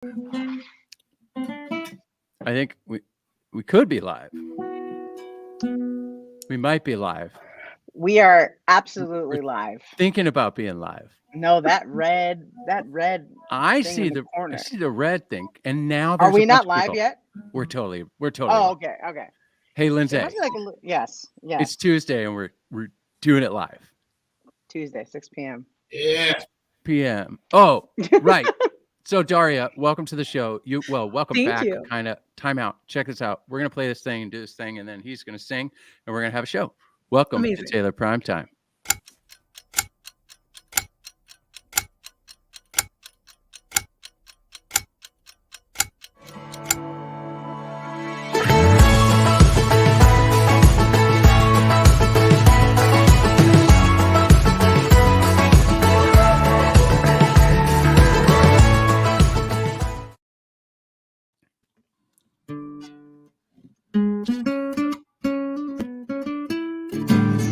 I think we could be live. We might be live. We are absolutely live. Thinking about being live. No, that red. I thing see in the corner. I see the red thing, and now there's Are we a bunch not of live people. yet? We're totally. Oh, live. okay. Hey, Lindsay. It must be like yes. It's Tuesday, and we're doing it live. Tuesday, 6 p.m. Yeah. p.m. Oh, right. So Daria, welcome to the show. Welcome Thank back. you. Kind of time out. Check this out. We're gonna play this thing and do this thing, and then he's gonna sing, and we're gonna have a show. Welcome Amazing. to Taylor Primetime.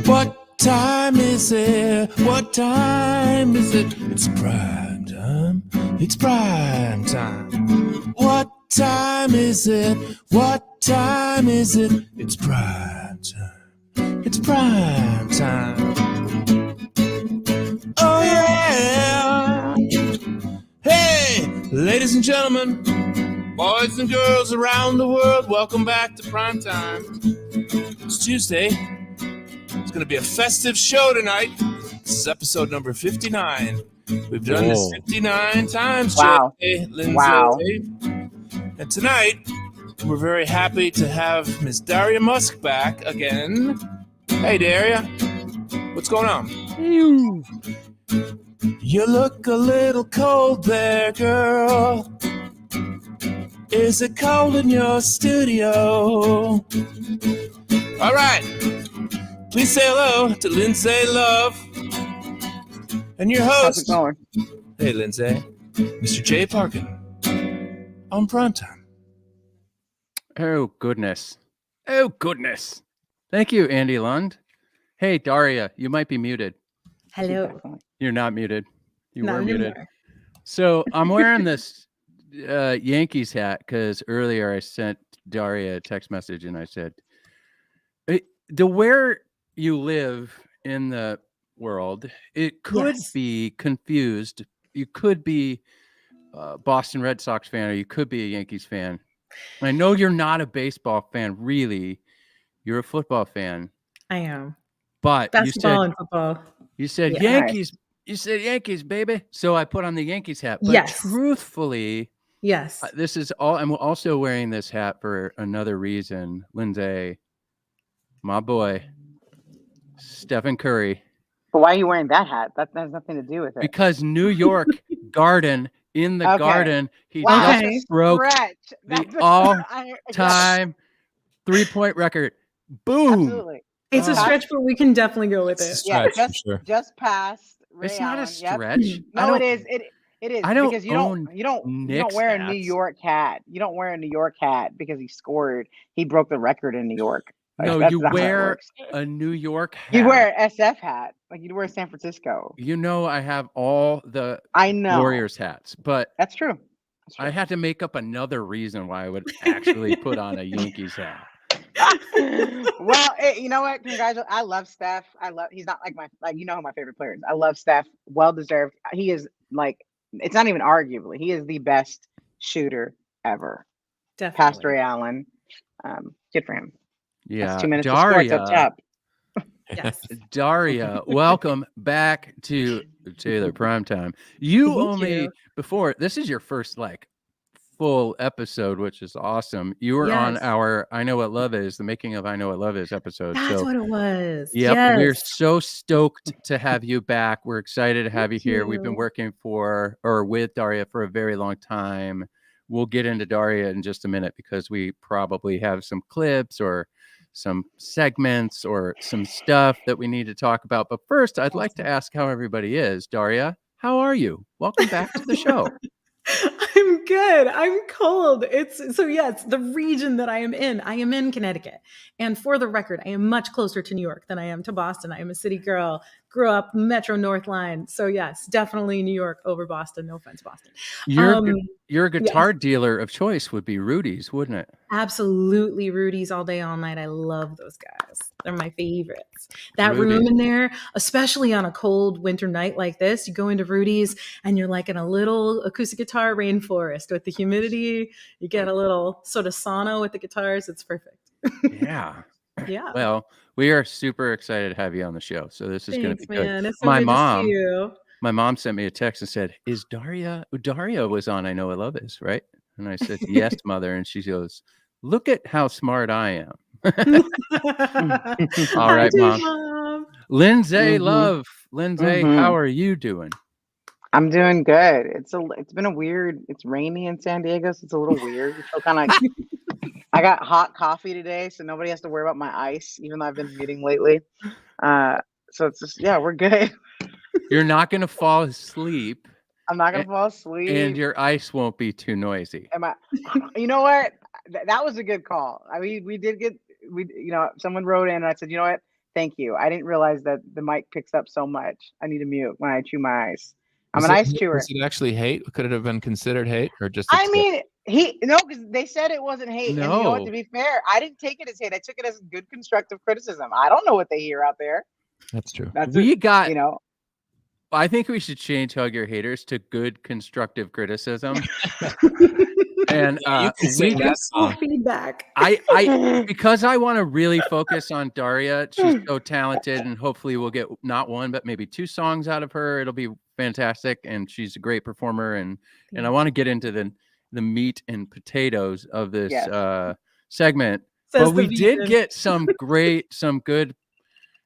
What time is it? What time is it? It's prime time. It's prime time. What time is it? What time is it? It's prime time. It's prime time. Oh yeah. Hey, ladies and gentlemen, boys and girls around the world, welcome back to Prime Time. It's Tuesday. It's going to be a festive show tonight. This is episode number 59. We've done this 59 times, Wow. Jay, Lindsay. Wow. And tonight, we're very happy to have Miss Daria Musk back again. Hey, Daria. What's going on? You look a little cold there, girl. Is it cold in your studio? All right. Please say hello to Lindsay Love and your How's it host. going? Hey, Lindsay. Mr. Jay Parkin on Primetime. Oh goodness. Oh goodness. Thank you, Andy Lund. Hey, Daria, you might be muted. Hello. You're not muted. You Not were muted. anymore. So I'm wearing this Yankees hat because earlier I sent Daria a text message and I said, where you live in the world, it could Yes. be confused. You could be a Boston Red Sox fan or you could be a Yankees fan. I know you're not a baseball fan, really. You're a football fan. I am. But Basketball and football. you said Yeah. Yankees. You said Yankees, baby. So I put on the Yankees hat. But Yes. truthfully, Yes. this is all. I'm also wearing this hat for another reason. Lindsay, my boy, Stephen Curry. But why are you wearing that hat? That has nothing to do with it. Because New York Garden, in the Okay. Garden, he Wow, just Okay. that's a broke stretch. the That's a- all-time 3-point record. Boom. Absolutely. It's a stretch, but we can definitely go with It's it. a Yeah, stretch, for sure. just past Ray It's not a Allen. Yep. stretch. No, it is. It is. I don't because you own don't Knicks wear a New hats. York hat. You don't wear a New York hat because he scored. He broke the record in New York. No, That's you not how it wear works. a New York hat. You wear an SF hat, like you'd wear San Francisco. You know, I have all the I know. Warriors hats, but That's true. That's true. I had to make up another reason why I would actually put on a Yankees hat. Well, you know what? Congratulations. I love Steph. He's not like you know who my favorite player is. I love Steph. Well deserved. He is like, it's not even arguably. He is the best shooter ever. Definitely. Past Ray Allen. Good for him. Yeah, That's 2 minutes of sports up top. Yes. Daria, welcome back to Taylor Primetime. You Thank only you. before this is your first full episode, which is awesome. You were on Yes. our I Know What Love Is, the making of I Know What Love Is episode. That's so what it was. yep, Yes. we're so stoked to have you back. We're excited to have you Thank here. We've been you. working with Daria for a very long time. We'll get into Daria in just a minute because we probably have some clips or some segments or some stuff that we need to talk about. But first, I'd like to ask how everybody is. Daria, how are you? Welcome back to the show. I'm good. good. I'm cold. Yes, the region that I am in. I am in Connecticut. And for the record, I am much closer to New York than I am to Boston. I am a city girl, grew up Metro North Line. So yes, definitely New York over Boston. No offense, Boston. Your guitar yes. dealer of choice would be Rudy's, wouldn't it? Absolutely. Rudy's all day, all night. I love those guys. They're my favorites. That Rudy's. room in there, especially on a cold winter night like this, you go into Rudy's and you're like in a little acoustic guitar rainforest with the humidity. You get a little sort of sauna with the guitars. It's perfect. Yeah. Yeah. Well, we are super excited to have you on the show. So this is going to be good. Man. It's so good to see you. My mom sent me a text and said, "Is Daria was on I Know I Love Is, right?" And I said, "Yes, mother." And she goes, "Look at how smart I am." All right, Mom. Lindsay, love. Lindsay, how are you doing? I'm doing good. It's been a weird. It's rainy in San Diego, so it's a little weird. We feel kind of like I got hot coffee today, so nobody has to worry about my ice, even though I've been muting lately. So it's just we're good. You're not going to fall asleep. I'm not gonna fall asleep, and your ice won't be too noisy. You know what? That was a good call. I mean, someone wrote in and I said, you know what? Thank you. I didn't realize that the mic picks up so much. I need to mute when I chew my ice. I'm an ice chewer. Was it actually hate? Could it have been considered hate or just? I mean, because they said it wasn't hate. No. And you know what? To be fair, I didn't take it as hate. I took it as good constructive criticism. I don't know what they hear out there. That's true. I think we should change Hug Your Haters to good constructive criticism. And we get full feedback. Because I want to really focus on Daria. She's so talented, and hopefully we'll get not one, but maybe 2 songs out of her. It'll be fantastic, and she's a great performer. And I want to get into the meat and potatoes of this segment. But we did get some good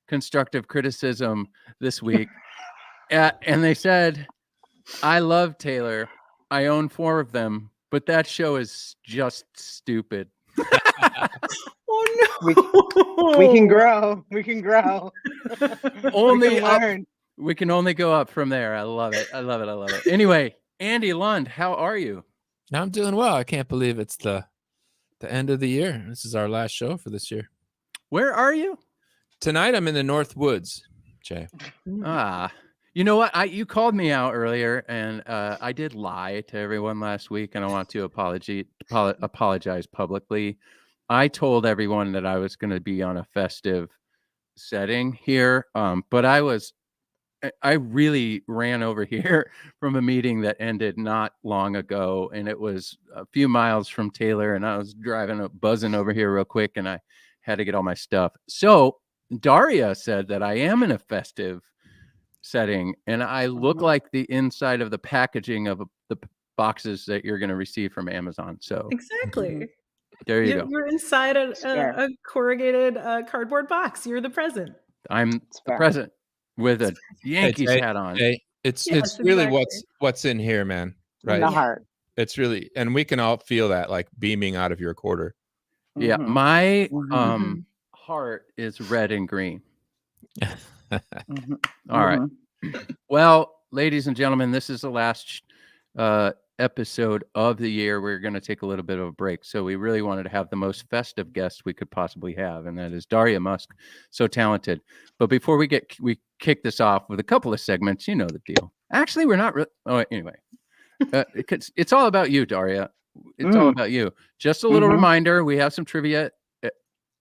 constructive criticism this week. And they said, "I love Taylor. I own 4 of them, but that show is just stupid." Oh no! We can grow. We can grow. We can only go up from there. I love it. I love it. Anyway, Andy Lund, how are you? I'm doing well. I can't believe it's the end of the year. This is our last show for this year. Where are you? Tonight I'm in the North Woods, Jay. You know what? You called me out earlier, and I did lie to everyone last week, and I want to apologize publicly. I told everyone that I was going to be on a festive setting here, but I really ran over here from a meeting that ended not long ago, and it was a few miles from Taylor, and I was buzzing over here real quick, and I had to get all my stuff. So Daria said that I am in a festive setting, and I look like the inside of the packaging of the boxes that you're going to receive from Amazon. So exactly, there you go. You're inside a corrugated cardboard box. You're the present. I'm the present with a Yankees hat on. It's really what's in here, man. Right, in the heart. It's really, and we can all feel that like beaming out of your quarter. Yeah, my heart is red and green. All right. Well, ladies and gentlemen, this is the last episode of the year. We're going to take a little bit of a break. So we really wanted to have the most festive guest we could possibly have, and that is Daria Musk, so talented. But before we kick this off with a couple of segments, you know the deal. Actually, we're not really. Oh, anyway, it's all about you, Daria. It's all about you. Just a little reminder: we have some trivia.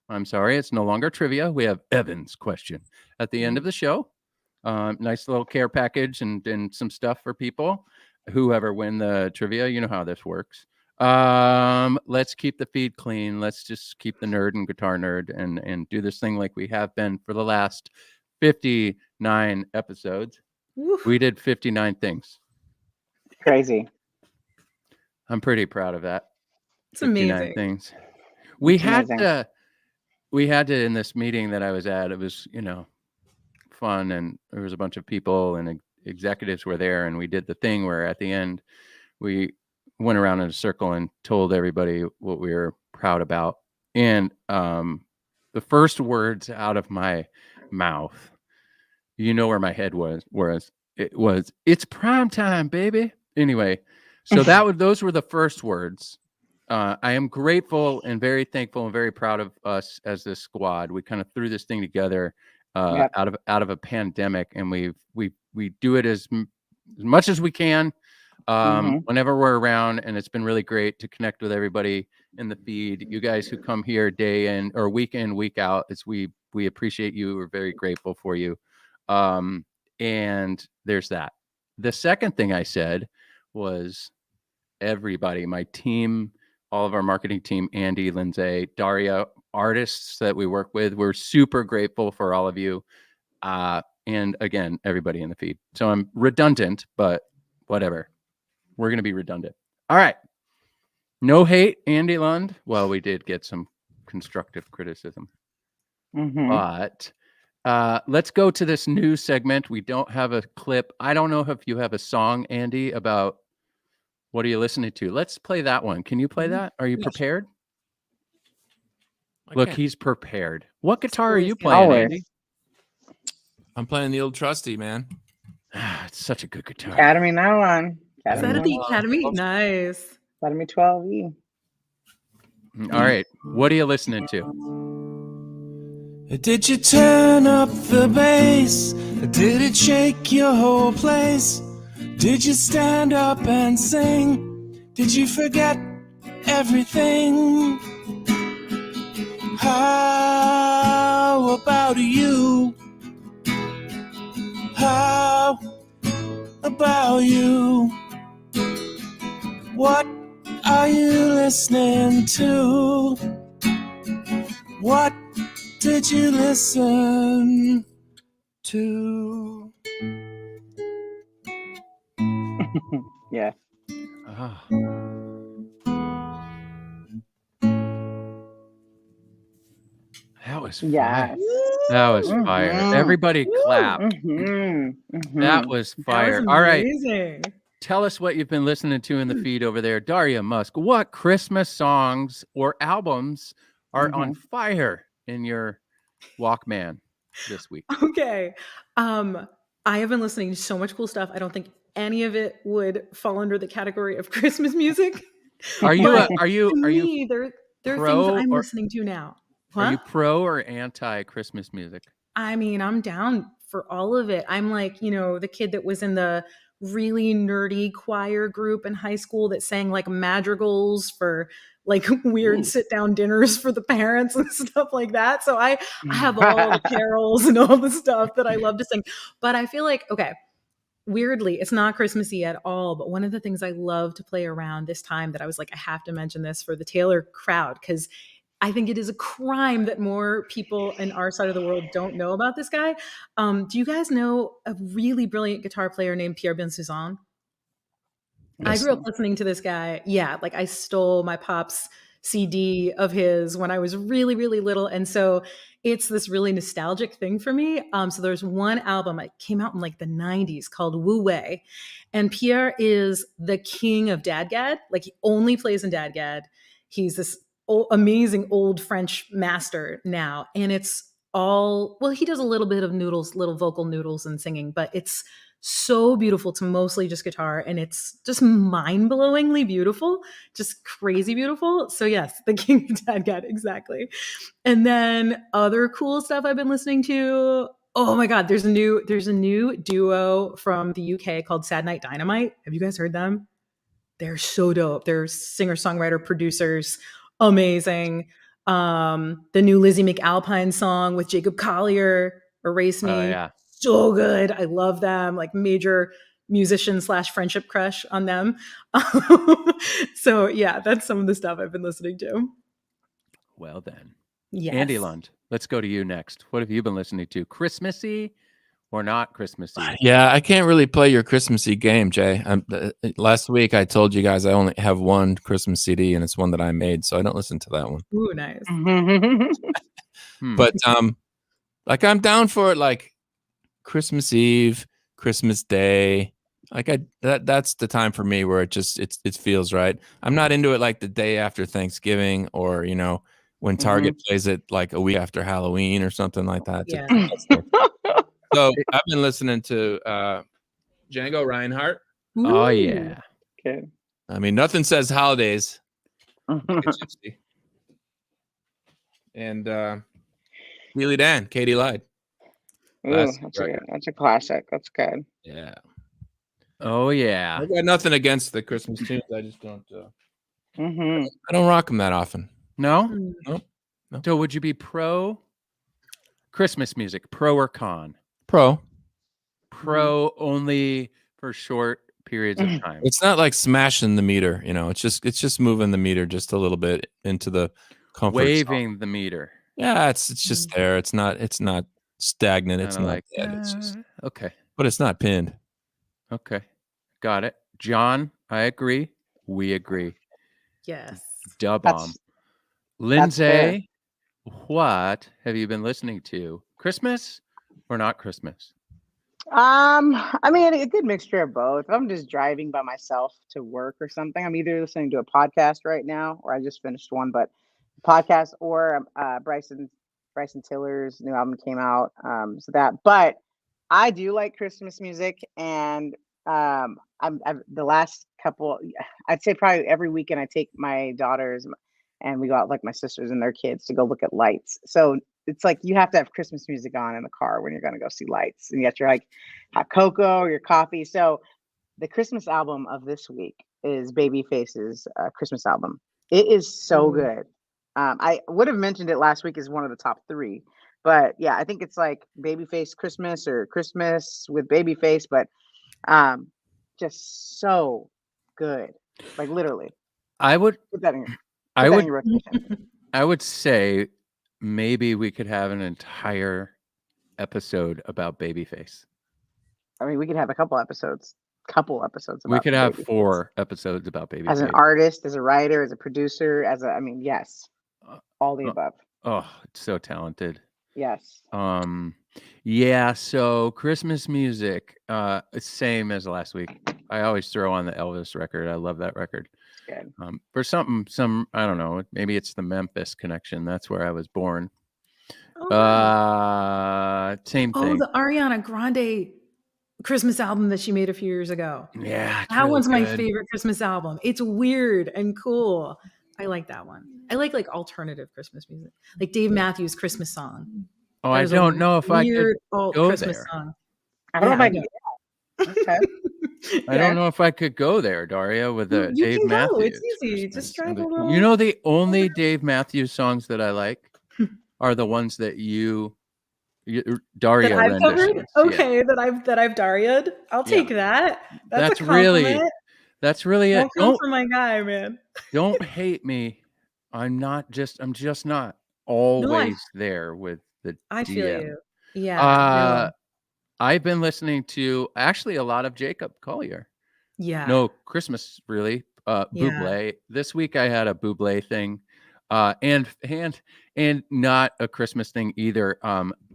I'm sorry, it's no longer trivia. We have Evan's question at the end of the show. Nice little care package and some stuff for people. Whoever win the trivia, you know how this works. Let's keep the feed clean. Let's just keep the nerd and guitar nerd and do this thing like we have been for the last 59 episodes. Oof. We did 59 things. Crazy. I'm pretty proud of that. It's amazing. Things. We had to in this meeting that I was at, it was, fun, and there was a bunch of people and executives were there, and we did the thing where at the end we went around in a circle and told everybody what we were proud about. And the first words out of my mouth, where my head was, it was, "It's prime time, baby." Anyway, So those were the first words. I am grateful and very thankful and very proud of us as this squad. We kind of threw this thing together Yep. out of a pandemic, and we do it as much as we can whenever we're around, and it's been really great to connect with everybody in the feed. You guys who come here day in or week in, week out, we appreciate you. We're very grateful for you. And there's that. The second thing I said was everybody, my team, all of our marketing team, Andy, Lindsay, Daria, artists that we work with. We're super grateful for all of you. And again, everybody in the feed. So I'm redundant, but whatever. We're going to be redundant. All right. No hate, Andy Lund. Well, we did get some constructive criticism. But let's go to this new segment. We don't have a clip. I don't know if you have a song, Andy, about what are you listening to. Let's play that one. Can you play that? Are you prepared? Look, he's prepared. What guitar are you playing, Andy? I'm playing the old trusty, man. It's such a good guitar. Academy 9. Is that at the Academy? Nice. Academy 12E. All right. What are you listening to? Did you turn up the bass? Did it shake your whole place? Did you stand up and sing? Did you forget everything? How about you? How about you? What are you listening to? What did you listen to? Yeah. That was fire. That was fire. Everybody clap. That was fire. That was all right. amazing. Tell us what you've been listening to in the feed over there. Daria Musk, what Christmas songs or albums are on fire in your Walkman this week? Okay. I have been listening to so much cool stuff. I don't think any of it would fall under the category of Christmas music. Are you there are pro things that I'm or- listening to now. Are you pro or anti Christmas music? I mean, I'm down for all of it. I'm like, the kid that was in the really nerdy choir group in high school that sang like madrigals for like weird sit down dinners for the parents and stuff like that. So I have all the carols and all the stuff that I love to sing. But I feel like, okay, weirdly, it's not Christmassy at all. But one of the things I love to play around this time that I was like, I have to mention this for the Taylor crowd, because I think it is a crime that more people in our side of the world don't know about this guy. Do you guys know a really brilliant guitar player named Pierre Bensoussan? I grew up listening to this guy. Yeah, like I stole my pop's CD of his when I was really, really little. And so it's this really nostalgic thing for me. So there's one album that came out in like the 90s called Wu Wei. And Pierre is the king of dadgad. Like he only plays in dadgad. He's this amazing old French master now. And it's all, well, he does a little bit of noodles, little vocal noodles and singing, but it's so beautiful. It's mostly just guitar and it's just mind-blowingly beautiful, just crazy beautiful. So yes, the king of dadgad, exactly. And then other cool stuff I've been listening to. Oh my God, there's a new duo from the UK called Sad Night Dynamite. Have you guys heard them? They're so dope. They're singer-songwriter producers. Amazing. The new Lizzie McAlpine song with Jacob Collier, Erase Me. Oh, yeah. So good. I love them. Like major musician / friendship crush on them. So yeah, that's some of the stuff I've been listening to. Well then. Yes. Andy Lund, let's go to you next. What have you been listening to? Christmassy or not Christmassy? Yeah, I can't really play your Christmassy game, Jay. Last week I told you guys I only have one Christmas CD, and it's one that I made, so I don't listen to that one. Ooh, nice. But like I'm down for it, like Christmas Eve, Christmas Day. Like that's the time for me where it feels right. I'm not into it like the day after Thanksgiving or when Target plays it like a week after Halloween or something like that. Yeah. So I've been listening to Django Reinhardt. Oh yeah. Okay. I mean, nothing says holidays like a gypsy. And Steely Dan, Katie lied. Ooh, that's a classic. That's good. Yeah. Oh yeah. I got nothing against the Christmas tunes. I just don't. Mm-hmm. I don't rock them that often. No? Nope. So would you be pro Christmas music, pro or con? Pro. Pro only for short periods of time. It's not like smashing the meter, you know. It's just moving the meter just a little bit into the comfort Waving zone. the meter. Yeah, it's just there. It's not stagnant. It's Kinda not like dead. It's just, okay. but it's not pinned. Okay. Got it. John, I agree. We agree. Yes. Dub That's bomb. that's fair. Lindsay, what have you been listening to? Christmas or not Christmas? I mean, a good mixture of both. If I'm just driving by myself to work or something, I'm either listening to a podcast right now, or I just finished one, but podcast, or Bryson Tiller's new album came out. So that, but I do like Christmas music, and I've the last couple, I'd say probably every weekend I take my daughters and we go out, like my sisters and their kids, to go look at lights. So it's like you have to have Christmas music on in the car when you're going to go see lights, and yet you're like hot cocoa or your coffee. So the Christmas album of this week is Babyface's Christmas album. It is so good. I would have mentioned it last week as one of the top 3, but yeah, I think it's like Babyface Christmas or Christmas with Babyface, but just so good, like literally. I would Put that in I would your rotation. I would say maybe we could have an entire episode about Babyface. I mean, we could have a couple episodes. About We could have Babyface. 4 episodes about Babyface. As an artist, as a writer, as a producer, I mean, yes, all the above. Oh, it's so talented. Yes. Yeah, so Christmas music, same as last week. I always throw on the Elvis record. I love that record. Good. For some, I don't know, maybe it's the Memphis connection. That's where I was born. Same thing. Oh, the Ariana Grande Christmas album that she made a few years ago. Yeah, that one's my favorite Christmas album. It's weird and cool. I like that one. I like alternative Christmas music, like Dave Matthews' Christmas song. Oh, I don't know if I could go Christmas there. Song. I don't know if I can. Okay. I don't know if I could go there, Daria, with the You Dave can Matthews. go. It's easy. Just drive a little. You know, the only Dave Matthews songs that I like are the ones that Daria that I've covered. renditions. Okay, yeah. that I've Daria'd. I'll take that. That's a really it. Don't come for my guy, man. Don't hate me. I'm just not always there with the I DM. feel you. Yeah. I've been listening to actually a lot of Jacob Collier. Yeah. No Christmas really. Bublé. This week I had a Bublé thing. And not a Christmas thing either.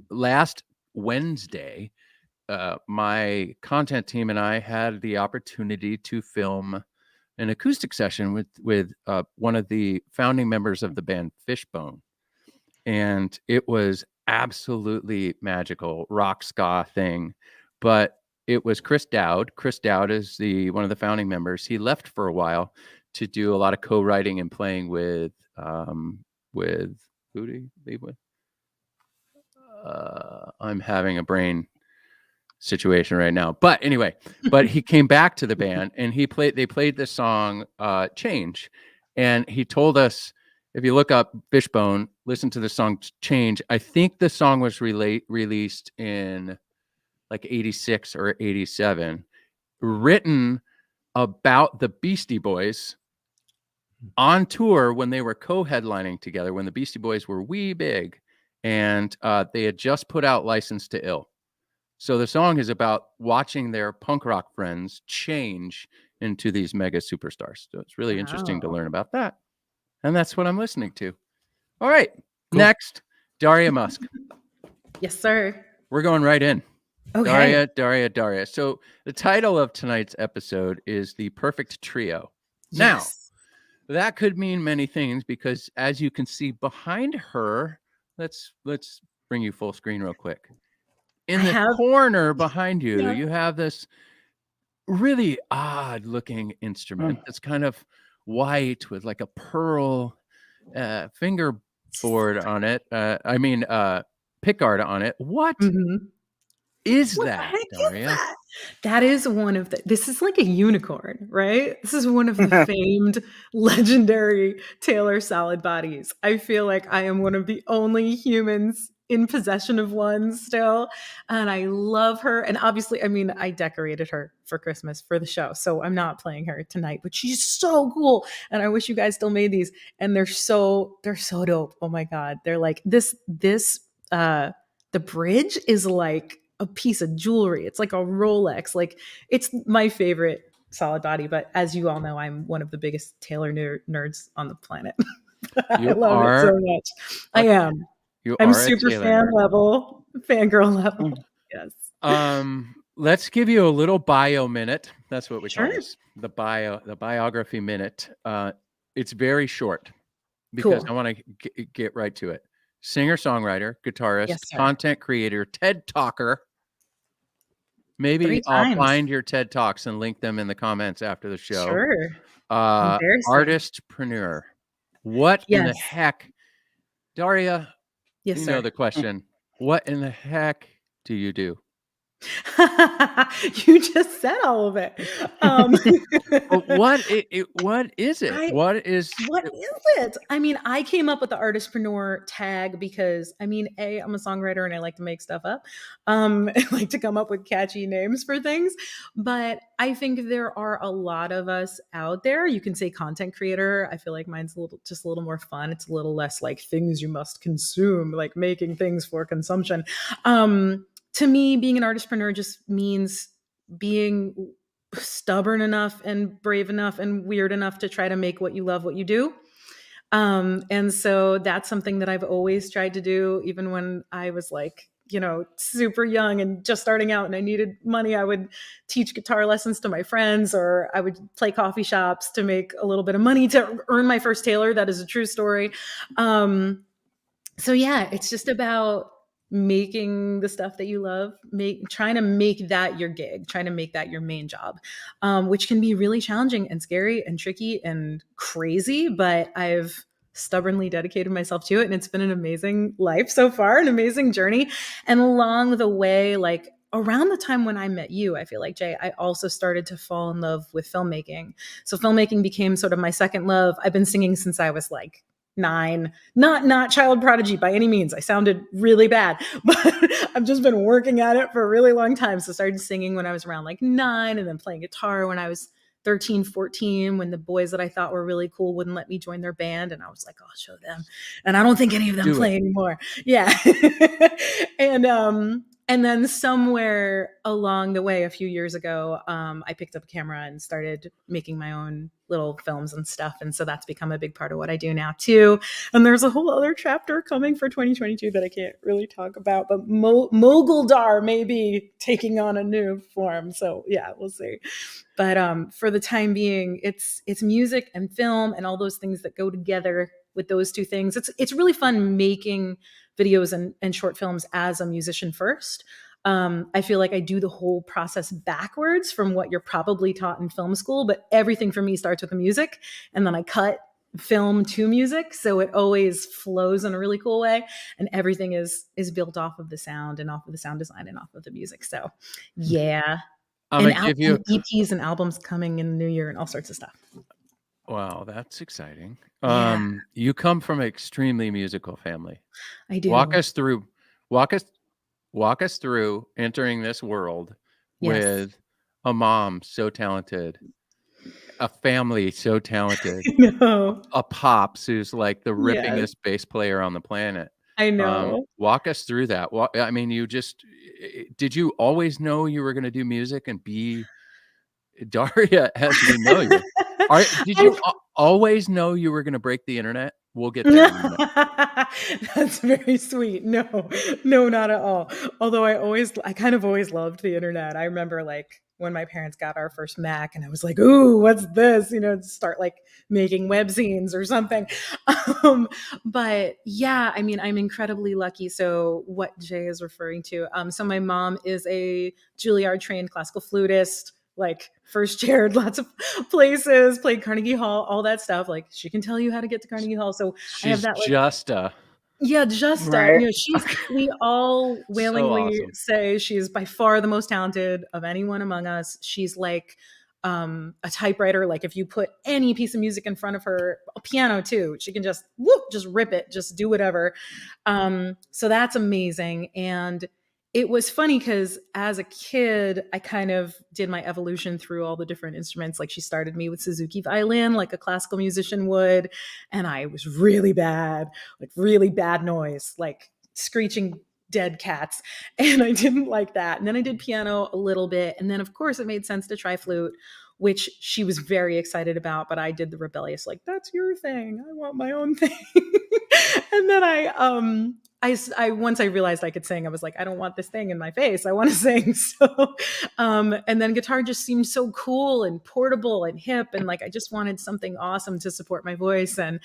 Last Wednesday, my content team and I had the opportunity to film an acoustic session with one of the founding members of the band Fishbone, and it was absolutely magical rock ska thing. But it was Chris Dowd. Chris Dowd is one of the founding members. He left for a while to do a lot of co-writing and playing with who did he leave with? I'm having a brain situation right now, but anyway, he came back to the band and they played this song Change, and he told us, if you look up Fishbone, listen to the song Change. I think the song was released in like 86 or 87, written about the Beastie Boys on tour when they were co-headlining together, when the Beastie Boys were wee big, and they had just put out License to Ill. So the song is about watching their punk rock friends change into these mega superstars. So it's really interesting to learn about that. And that's what I'm listening to. All right. Cool. Next, Daria Musk. Yes, sir. We're going right in. Okay. Daria. So the title of tonight's episode is The Perfect Trio. Yes. Now, that could mean many things, because as you can see behind her, let's bring you full screen real quick. In the corner behind you, you have this really odd looking instrument. It's kind of white with like a pearl fingerboard on it. Pickguard on it. What Mhm. is What the that, heck is Daria? that? That is one of the this is like a unicorn, right? This is one of the famed, legendary Taylor salad bodies. I feel like I am one of the only humans in possession of one still, and I love her, and obviously, I mean, I decorated her for Christmas for the show, so I'm not playing her tonight, but she's so cool, and I wish you guys still made these, and they're so dope. Oh my god. They're like the bridge is like a piece of jewelry. It's like a Rolex. Like it's my favorite solid body. But as you all know, I'm one of the biggest Taylor nerds on the planet. I You love it so are much. a, I am. you I'm are a super Taylor fan nerd. level, fangirl level. Yes. Let's give you a little bio minute. That's what we call Sure. this. The biography minute. It's very short because Cool. I want to get right to it. Singer-songwriter, guitarist, Yes, sir. content creator, TED talker. Maybe 3 I'll times. find your TED talks and link them in the comments after the show. Sure. Embarrassing. Artistpreneur. What in the Yes. heck, Daria? Yes, You know sir. the question. What in the heck do you do? You just said all of it. What is it? I What is What is it? I mean, I came up with the artistpreneur tag because I mean, I'm a songwriter and I like to make stuff up. I like to come up with catchy names for things. But I think there are a lot of us out there. You can say content creator. I feel like mine's just a little more fun. It's a little less like things you must consume, like making things for consumption. To me, being an artistpreneur just means being stubborn enough and brave enough and weird enough to try to make what you love what you do. And so that's something that I've always tried to do, even when I was like, super young and just starting out and I needed money. I would teach guitar lessons to my friends, or I would play coffee shops to make a little bit of money to earn my first Taylor. That is a true story. So yeah, it's just about making the stuff that you love, trying to make that your gig, trying to make that your main job, which can be really challenging and scary and tricky and crazy, but I've stubbornly dedicated myself to it, and it's been an amazing life so far, an amazing journey. And along the way, like around the time when I met you, I feel like, Jay, I also started to fall in love with filmmaking. So filmmaking became sort of my second love. I've been singing since I was like 9, not child prodigy by any means. I sounded really bad, but I've just been working at it for a really long time. So I started singing when I was around like 9, and then playing guitar when I was 13, 14, when the boys that I thought were really cool wouldn't let me join their band. And I was like, I'll show them. And I don't think any of them play anymore. Yeah. And then somewhere along the way, a few years ago, I picked up a camera and started making my own little films and stuff. And so that's become a big part of what I do now too. And there's a whole other chapter coming for 2022 that I can't really talk about, but Moguldar may be taking on a new form. So yeah, we'll see. But for the time being, it's music and film and all those things that go together with those two things. It's really fun making videos and short films as a musician first. I feel like I do the whole process backwards from what you're probably taught in film school, but everything for me starts with the music, and then I cut film to music, so it always flows in a really cool way, and everything is built off of the sound and off of the sound design and off of the music. So yeah. I'm And gonna give you EPs and albums coming in the new year and all sorts of stuff. Wow, that's exciting. Yeah. You come from an extremely musical family. I do. Walk us through entering this world Yes. with a mom so talented, a family so talented, No. a pops who's like the Yes. rippingest bass player on the planet. I know. Walk us through that. I mean, did you always know you were going to do music and be Daria as we know you? Did you always know you were going to break the internet? We'll get there in a minute. That's very sweet. No, not at all. Although I kind of always loved the internet. I remember like when my parents got our first Mac and I was like, ooh, what's this? Start like making web scenes or something. But yeah, I mean, I'm incredibly lucky. So what Jay is referring to. So my mom is a Juilliard trained classical flutist, like first chaired lots of places, played Carnegie Hall, all that stuff. Like she can tell you how to get to Carnegie Hall. So I have She's that like, just yeah, just Right. we all so willingly awesome. say she is by far the most talented of anyone among us. She's like a typewriter. Like if you put any piece of music in front of her, a piano too, she can just whoop, just rip it, just do whatever. So that's amazing. And it was funny because as a kid, I kind of did my evolution through all the different instruments. Like she started me with Suzuki violin, like a classical musician would. And I was really bad, like really bad noise, like screeching dead cats. And I didn't like that. And then I did piano a little bit. And then, of course, it made sense to try flute, which she was very excited about. But I did the rebellious, like, that's your thing. I want my own thing. And then I once I realized I could sing, I was like, I don't want this thing in my face. I want to sing. So, and then guitar just seemed so cool and portable and hip. And like, I just wanted something awesome to support my voice, and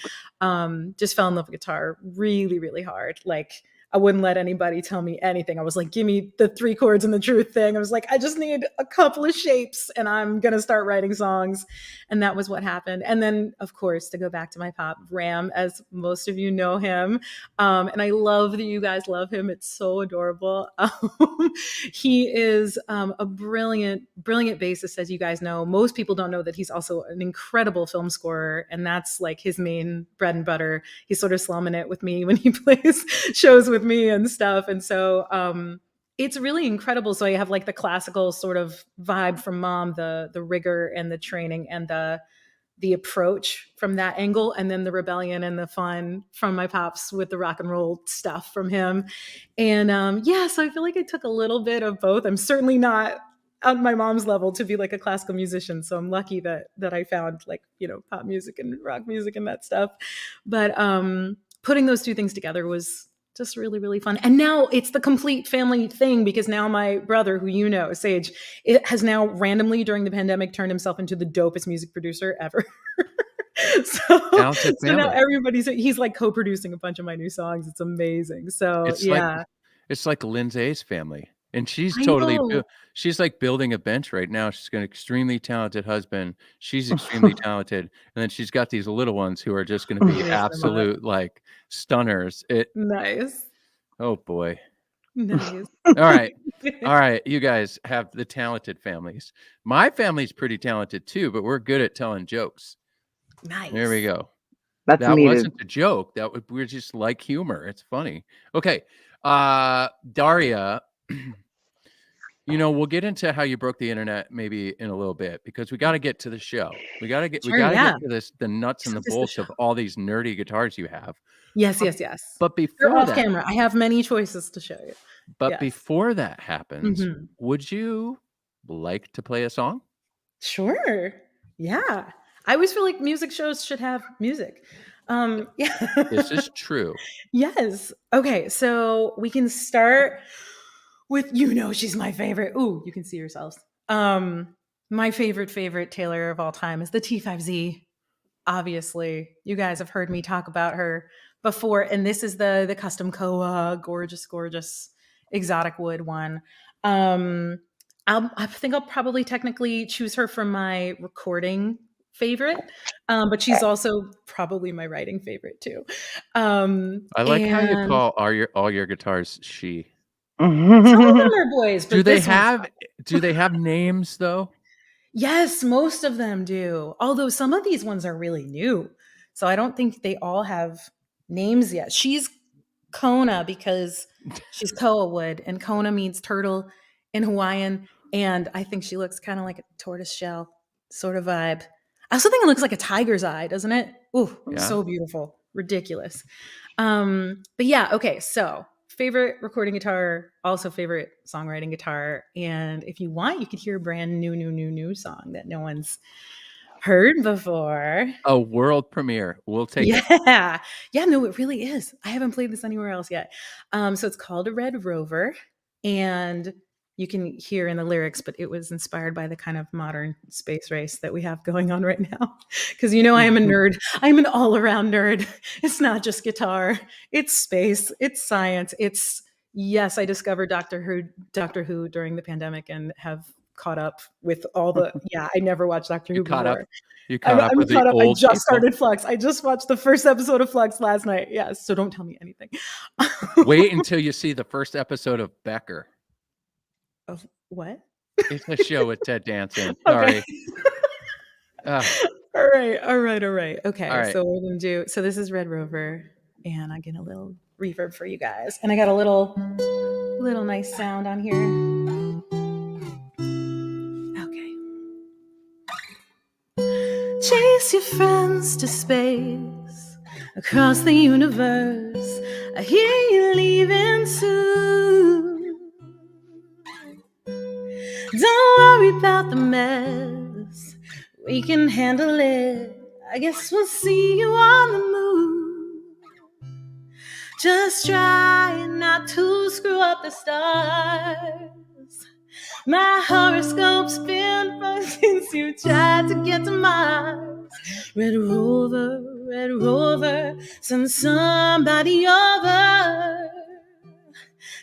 just fell in love with guitar really, really hard. Like I wouldn't let anybody tell me anything. I was like, give me the 3 chords and the truth thing. I was like, I just need a couple of shapes and I'm going to start writing songs. And that was what happened. And then, of course, to go back to my pop, Ram, as most of you know him. And I love that you guys love him. It's so adorable. He is a brilliant, brilliant bassist, as you guys know. Most people don't know that he's also an incredible film scorer. And that's like his main bread and butter. He's sort of slumming it with me when he plays shows with me and stuff. And so it's really incredible. So I have like the classical sort of vibe from mom, the rigor and the training and the approach from that angle, and then the rebellion and the fun from my pops with the rock and roll stuff from him. And so I feel like I took a little bit of both. I'm certainly not on my mom's level to be like a classical musician, so I'm lucky that I found like, pop music and rock music and that stuff. But putting those two things together was just really, really fun. And now it's the complete family thing, because now my brother, who Sage, it has now randomly during the pandemic turned himself into the dopest music producer ever. so now he's like co-producing a bunch of my new songs. It's amazing. So it's like Lindsay's family. And she's she's like building a bench right now. She's got an extremely talented husband. She's extremely talented. And then she's got these little ones who are just going to be absolute like stunners. Nice. Oh boy. Nice. All right. All right. You guys have the talented families. My family's pretty talented too, but we're good at telling jokes. Nice. There we go. That wasn't a joke. We're just like humor. It's funny. Okay. Daria, we'll get into how you broke the internet maybe in a little bit, because we got to get to the show. We got to get to the nuts and the bolts of all these nerdy guitars you have. Yes. But before you're off camera, I have many choices to show you. But before that happens, would you like to play a song? Sure. Yeah. I always feel like music shows should have music. This is true. Yes. Okay. So we can start with, she's my favorite. Ooh, you can see yourselves. My favorite Taylor of all time is the T5Z. Obviously, you guys have heard me talk about her before, and this is the custom Koa, gorgeous exotic wood one. I think I'll probably technically choose her for my recording favorite, but she's also probably my writing favorite too. I like how you call all your guitars she. Some of them are boys, but do they have names though? Yes, most of them do. Although some of these ones are really new, so I don't think they all have names yet. She's Kona because she's koa wood, and Kona means turtle in Hawaiian, and I think she looks kind of like a tortoise shell sort of vibe. I also think it looks like a tiger's eye, doesn't it? Ooh, So beautiful. Ridiculous. But yeah, okay, so favorite recording guitar, also favorite songwriting guitar. And if you want, you could hear a brand new song that no one's heard before. A world premiere. We'll take it. Yeah, no, it really is. I haven't played this anywhere else yet. So it's called a Red Rover, and you can hear in the lyrics, but it was inspired by the kind of modern space race that we have going on right now. Because I am a nerd. I'm an all-around nerd. It's not just guitar. It's space. It's science. I discovered Doctor Who during the pandemic and have caught up with all the. Yeah, I never watched Doctor Who caught up. before. You caught up I'm with caught the up. I old just people. started Flux. I just watched the first episode of Flux last night. Yes, so don't tell me anything. Wait until you see the first episode of Becker. Of what? It's a show with Ted Danson. Sorry. All right. Okay, All right. so we're gonna do. So this is Red Rover, and I get a little reverb for you guys, and I got a little nice sound on here. Okay. Chase your friends to space, across the universe. I hear you leaving soon. Don't worry about the mess. We can handle it. I guess we'll see you on the moon. Just try not to screw up the stars. My horoscope's been fun since you tried to get to Mars. Red Rover, send somebody over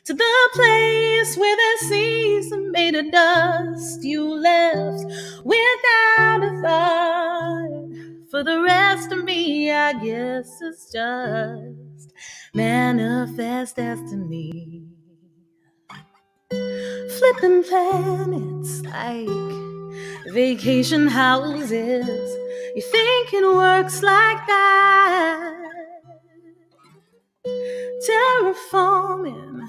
to the place where the seas are made of dust. You left without a thought. For the rest of me, I guess it's just manifest destiny. Flipping planets like vacation houses. You think it works like that? Terraforming,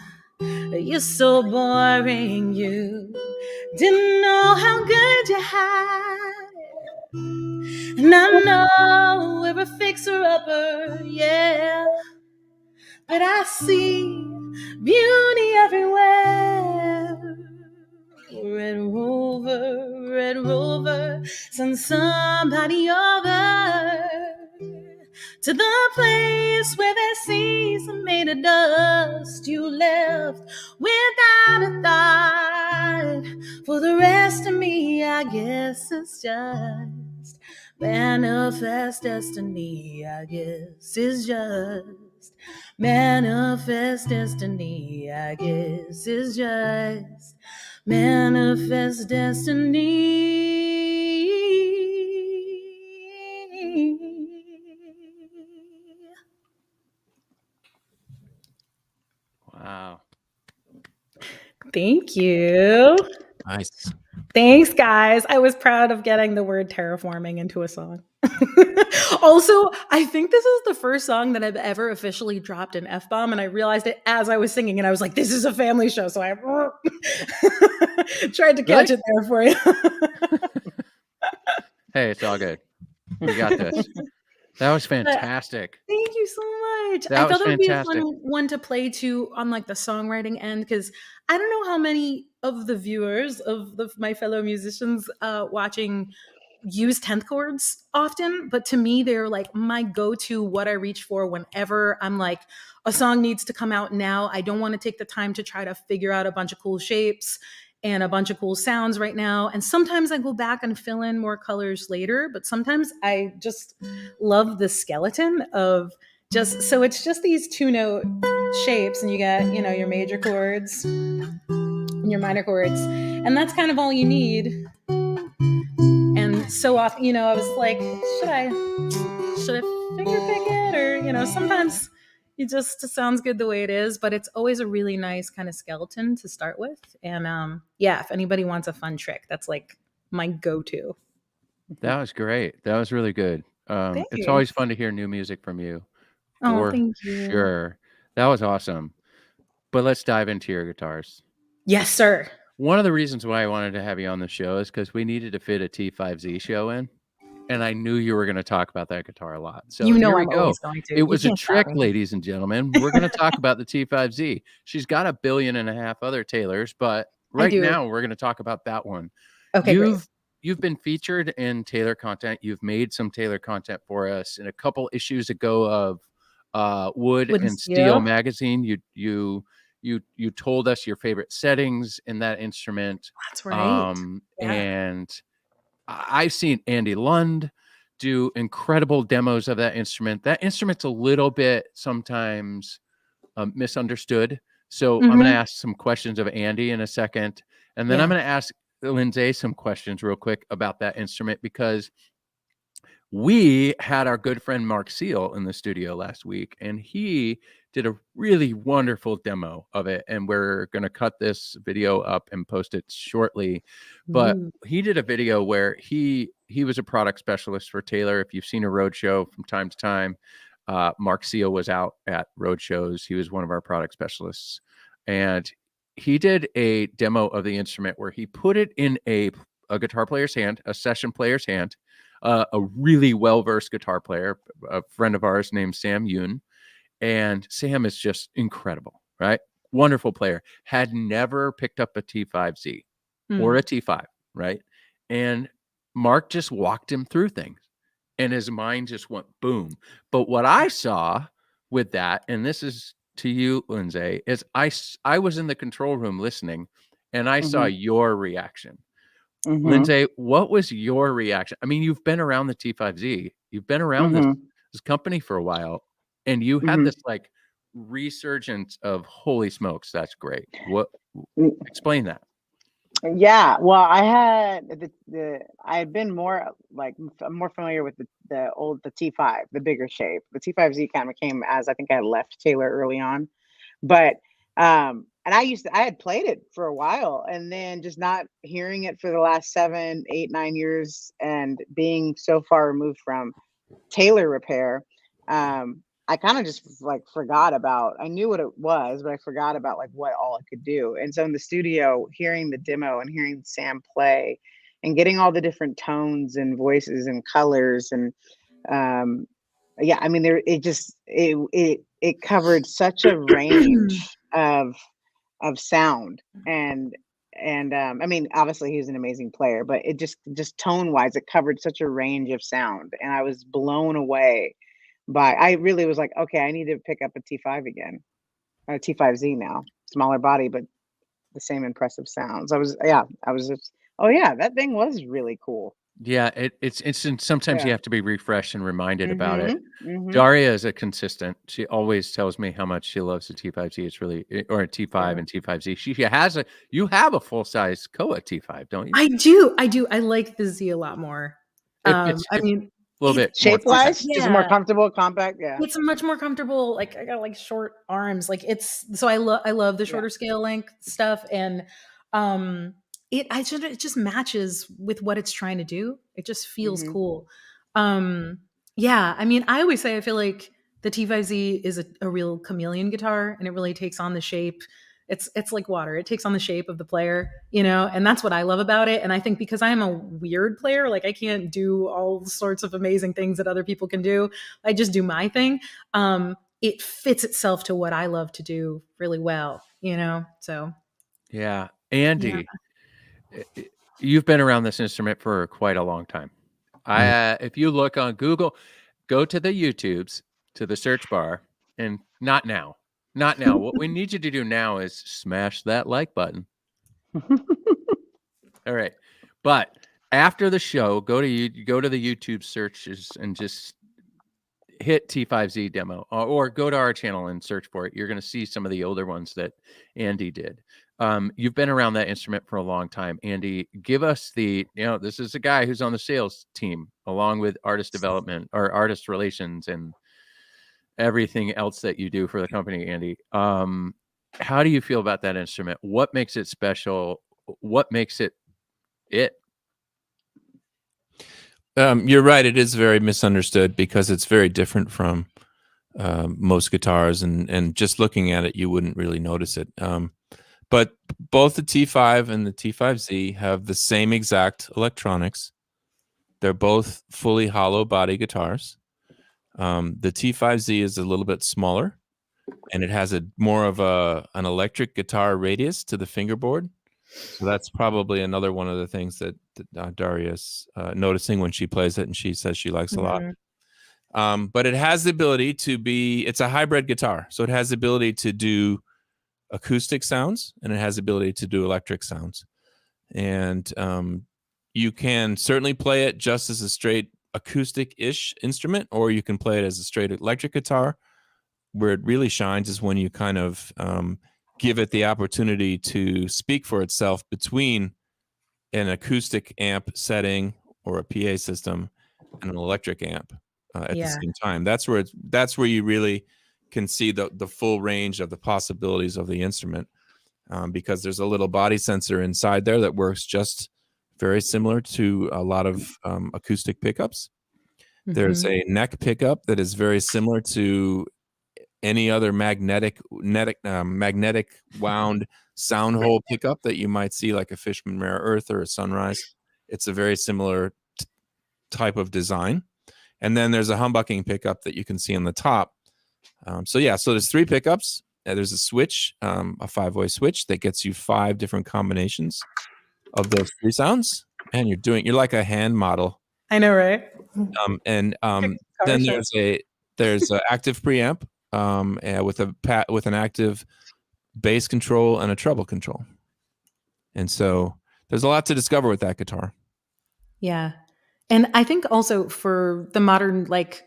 you're so boring. You didn't know how good you had it. And I know we're a fixer-upper, yeah, but I see beauty everywhere. Red Rover, send somebody over to the place where the seas are made of dust. You left without a thought. For the rest of me, I guess it's just manifest destiny. I guess it's just manifest destiny. I guess it's just manifest destiny. Wow. Thank you. Nice. Thanks, guys. I was proud of getting the word terraforming into a song. Also, I think this is the first song that I've ever officially dropped an F-bomb, and I realized it as I was singing, and I was like, this is a family show, so I tried to catch it there for you. Hey, it's all good. We got this. That was fantastic. Thank you so much. That I was thought it would be a fantastic. fun one to play to on like the songwriting end, because I don't know how many of the viewers of my fellow musicians watching use 10th chords often, but to me they're like my go-to, what I reach for whenever I'm like, a song needs to come out now. I don't want to take the time to try to figure out a bunch of cool shapes and a bunch of cool sounds right now. And sometimes I go back and fill in more colors later, but sometimes I just love the skeleton of just, so it's just these 2-note shapes, and you got, you know, your major chords and your minor chords, and that's kind of all you need. And so often, you know, I was like, should I finger pick it? Or, you know, sometimes it just sounds good the way it is, but it's always a really nice kind of skeleton to start with. And yeah, if anybody wants a fun trick, that's like my go-to. That was great. That was really good. Thank It's you. always fun to hear new music from you. Oh, For thank you. sure. That was awesome. But let's dive into your guitars. Yes, sir. One of the reasons why I wanted to have you on the show is because we needed to fit a T5Z show in. And I knew you were going to talk about that guitar a lot. So You know here we I'm go. always going to. It You was a can't stop trick, me. ladies and gentlemen. We're going to talk about the T5Z. She's got 1.5 billion other Taylors, but right do. now we're going to talk about that one. Okay, great. You've been featured in Taylor content. You've made some Taylor content for us. In a couple issues ago of Wood and Steel magazine, you told us your favorite settings in that instrument. That's right. And I've seen Andy Lund do incredible demos of that instrument. That instrument's a little bit sometimes misunderstood. So I'm going to ask some questions of Andy in a second. And then I'm going to ask Lindsay some questions real quick about that instrument, because we had our good friend Mark Seal in the studio last week, and he did a really wonderful demo of it. And we're going to cut this video up and post it shortly. But he did a video where he was a product specialist for Taylor. If you've seen a road show from time to time, Mark Seal was out at road shows. He was one of our product specialists, and he did a demo of the instrument where he put it in a guitar player's hand, a session player's hand. A really well-versed guitar player, a friend of ours named Sam Yoon. And Sam is just incredible, right? Wonderful player. Had never picked up a T5Z or a T5, right? And Mark just walked him through things, and his mind just went boom. But what I saw with that, and this is to you, Lindsay, is I was in the control room listening, and I saw your reaction. Lindsay, what was your reaction? I mean, you've been around the T5Z, you've been around this company for a while, and you had this like resurgence of holy smokes, that's great. What explain that? Yeah, well, I had I had been more familiar with the T5, the bigger shape. The T5Z kind of came as I think I had left Taylor early on, but and I had played it for a while, and then just not hearing it for the last 7, 8, 9 years, and being so far removed from Taylor repair, I kind of just like forgot about. I knew what it was, but I forgot about like what all it could do. And so in the studio, hearing the demo and hearing Sam play, and getting all the different tones and voices and colors, and yeah, I mean, it covered such a range of sound, and I mean, obviously he's an amazing player, but it just tone wise, it covered such a range of sound, and I was blown away by. I really was like, okay, I need to pick up a T5 again, a T5Z now, smaller body, but the same impressive sounds. I was just, oh yeah, that thing was really cool. Yeah, it's sometimes you have to be refreshed and reminded about it. Mm-hmm. Daria is a consistent. She always tells me how much she loves the T5Z. It's really, or a T5 and T5Z. You have a full size Koa T5, don't you? I do. I like the Z a lot more. I mean, a little bit shape wise, yeah. just more comfortable, compact. Yeah, it's much more comfortable. Like I got like short arms. Like so I love the shorter scale length stuff, and it just matches with what it's trying to do. It just feels cool. Yeah, I mean, I always say I feel like the T5Z is a real chameleon guitar, and it really takes on the shape. It's like water. It takes on the shape of the player, and that's what I love about it. And I think because I am a weird player, like I can't do all sorts of amazing things that other people can do. I just do my thing. It fits itself to what I love to do really well, so. Yeah. Andy, you've been around this instrument for quite a long time. If you look on Google, go to the YouTubes, to the search bar, and not now. What we need you to do now is smash that like button. All right. But after the show, go to the YouTube searches and just hit T5Z demo, or go to our channel and search for it. You're going to see some of the older ones that Andy did. You've been around that instrument for a long time. Andy, give us this is a guy who's on the sales team along with artist development or artist relations and everything else that you do for the company, Andy. How do you feel about that instrument? What makes it special? What makes it? You're right. It is very misunderstood because it's very different from most guitars, and just looking at it, you wouldn't really notice it. But both the T5 and the T5Z have the same exact electronics. They're both fully hollow body guitars. The T5Z is a little bit smaller, and it has more of an electric guitar radius to the fingerboard. So that's probably another one of the things that Daria's noticing when she plays it, and she says she likes a lot. But it has the ability it's a hybrid guitar. So it has the ability to do acoustic sounds, and it has the ability to do electric sounds. And you can certainly play it just as a straight acoustic-ish instrument, or you can play it as a straight electric guitar. Where it really shines is when you kind of give it the opportunity to speak for itself between an acoustic amp setting or a PA system and an electric amp at the same time. That's where you really can see the full range of the possibilities of the instrument, because there's a little body sensor inside there that works just very similar to a lot of acoustic pickups. There's a neck pickup that is very similar to any other magnetic wound sound hole pickup that you might see, like a Fishbone Rare Earth or a Sunrise. It's a very similar type of design. And then there's a humbucking pickup that you can see on the top. So there's 3 pickups. There's a switch, a 5-way switch that gets you 5 different combinations of those 3 sounds. And you're like a hand model. I know, right? Then there's an active preamp with an active bass control and a treble control. And so there's a lot to discover with that guitar. Yeah. And I think also for the modern, like,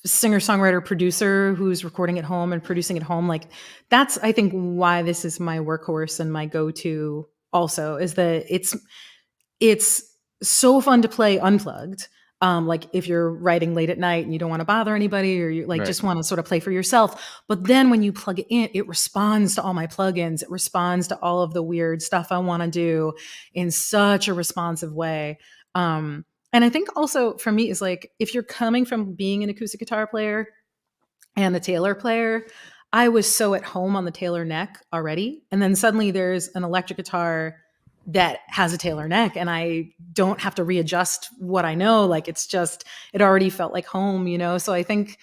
singer-songwriter producer who's recording at home and producing at home, like, that's, I think, why this is my workhorse and my go-to also, is that it's so fun to play unplugged. Like if you're writing late at night and you don't want to bother anybody, or you just want to sort of play for yourself. But then when you plug it in, it responds to all my plugins. It responds to all of the weird stuff I want to do in such a responsive way. And I think also for me is like, if you're coming from being an acoustic guitar player and a Taylor player, I was so at home on the Taylor neck already. And then suddenly there's an electric guitar that has a Taylor neck and I don't have to readjust what I know. Like it already felt like home, So I think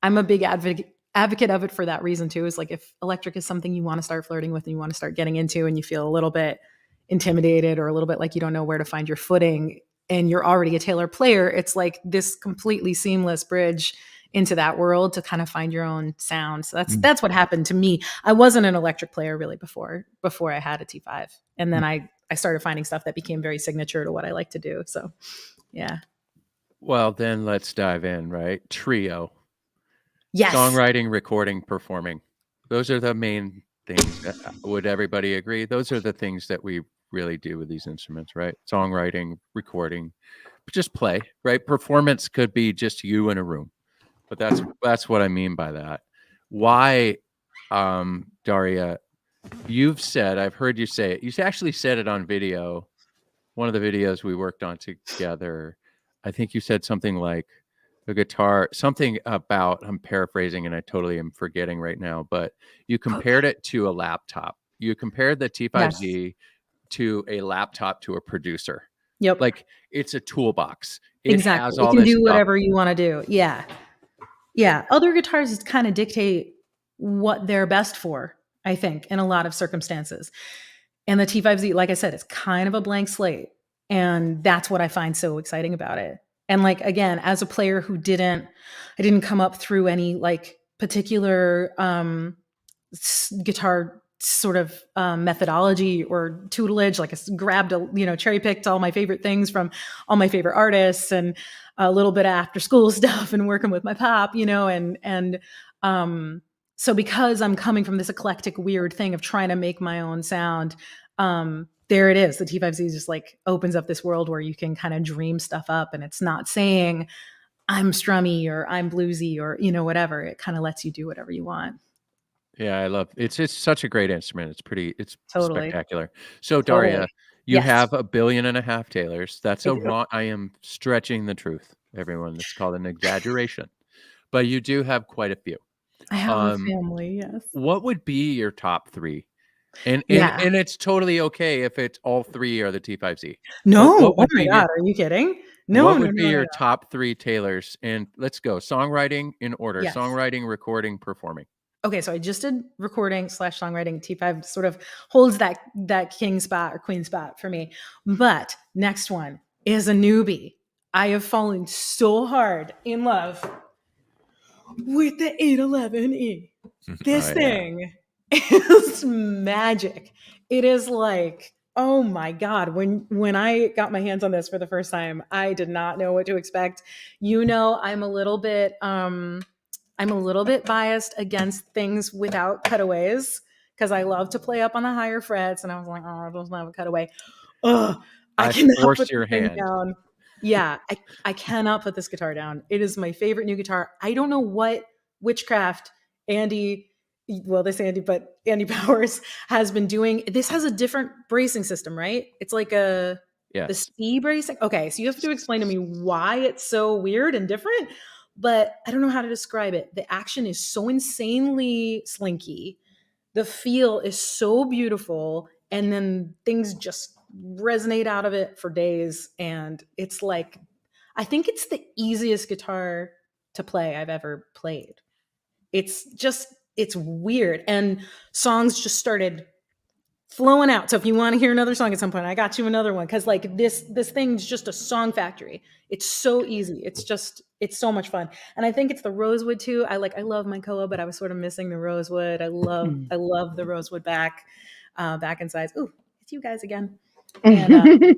I'm a big advocate of it for that reason too, is like if electric is something you want to start flirting with and you want to start getting into and you feel a little bit intimidated or a little bit like you don't know where to find your footing and you're already a Taylor player, it's like this completely seamless bridge into that world to kind of find your own sound. So that's what happened to me. I wasn't an electric player really before I had a T5. And then I started finding stuff that became very signature to what I like to do. So, yeah. Well, then let's dive in, right? Trio. Yes. Songwriting, recording, performing. Those are the main things. Would everybody agree? Those are the things that we really do with these instruments, right? Songwriting, recording, just play, right? Performance could be just you in a room, but that's what I mean by that. Why, Daria, I've heard you say it. You actually said it on video. One of the videos we worked on together, I think you said something like the guitar, something about, I'm paraphrasing and I totally am forgetting right now, but you compared it to a laptop. You compared the T5Z to a laptop to a producer. Yep. Like it's a toolbox. Exactly. Has all it can this do stuff. Whatever you want to do. Yeah. Yeah. Other guitars kind of dictate what they're best for, I think, in a lot of circumstances. And the T5Z, like I said, it's kind of a blank slate. And that's what I find so exciting about it. And like, again, as a player who I didn't come up through any like particular guitar sort of methodology or tutelage, like I grabbed cherry picked all my favorite things from all my favorite artists and a little bit of after school stuff and working with my pop, so because I'm coming from this eclectic weird thing of trying to make my own sound, there it is. The T5Z just like opens up this world where you can kind of dream stuff up, and it's not saying I'm strummy or I'm bluesy or, whatever. It kind of lets you do whatever you want. Yeah, I love it. It's such a great instrument. It's Totally spectacular. So Daria, you Yes. have 1.5 billion Taylors. That's I am stretching the truth, everyone. It's called an exaggeration. But you do have quite a few. I have a family, yes. What would be your top 3? And it's totally okay if it's all 3 are the T5Z. No, oh my God, are you kidding? No, what would be your top 3 Taylors? And let's go. Songwriting in order. Yes. Songwriting, recording, performing. Okay, so I just did recording / songwriting. T5 sort of holds that king spot or queen spot for me. But next one is a newbie. I have fallen so hard in love with the 811E. This thing is magic. It is like, oh my God. When I got my hands on this for the first time, I did not know what to expect. I'm a little bit biased against things without cutaways because I love to play up on the higher frets. And I was like, oh, it doesn't have a cutaway. I cannot forced put your this thing hand. down. Yeah, I cannot put this guitar down. It is my favorite new guitar. I don't know what witchcraft Andy, well, this Andy, but Andy Powers has been doing. This has a different bracing system, right? It's like the Yes. C bracing. Okay, so you have to explain to me why it's so weird and different, but I don't know how to describe it. The action is so insanely slinky. The feel is so beautiful, and then things just resonate out of it for days. And it's like, I think it's the easiest guitar to play I've ever played. It's weird. And songs just started flowing out. So if you want to hear another song at some point, I got you another one. Cause like this thing's just a song factory. It's so easy. It's so much fun. And I think it's the rosewood too. I love my Koa, but I was sort of missing the rosewood. I love the rosewood back in size. Ooh, it's you guys again. And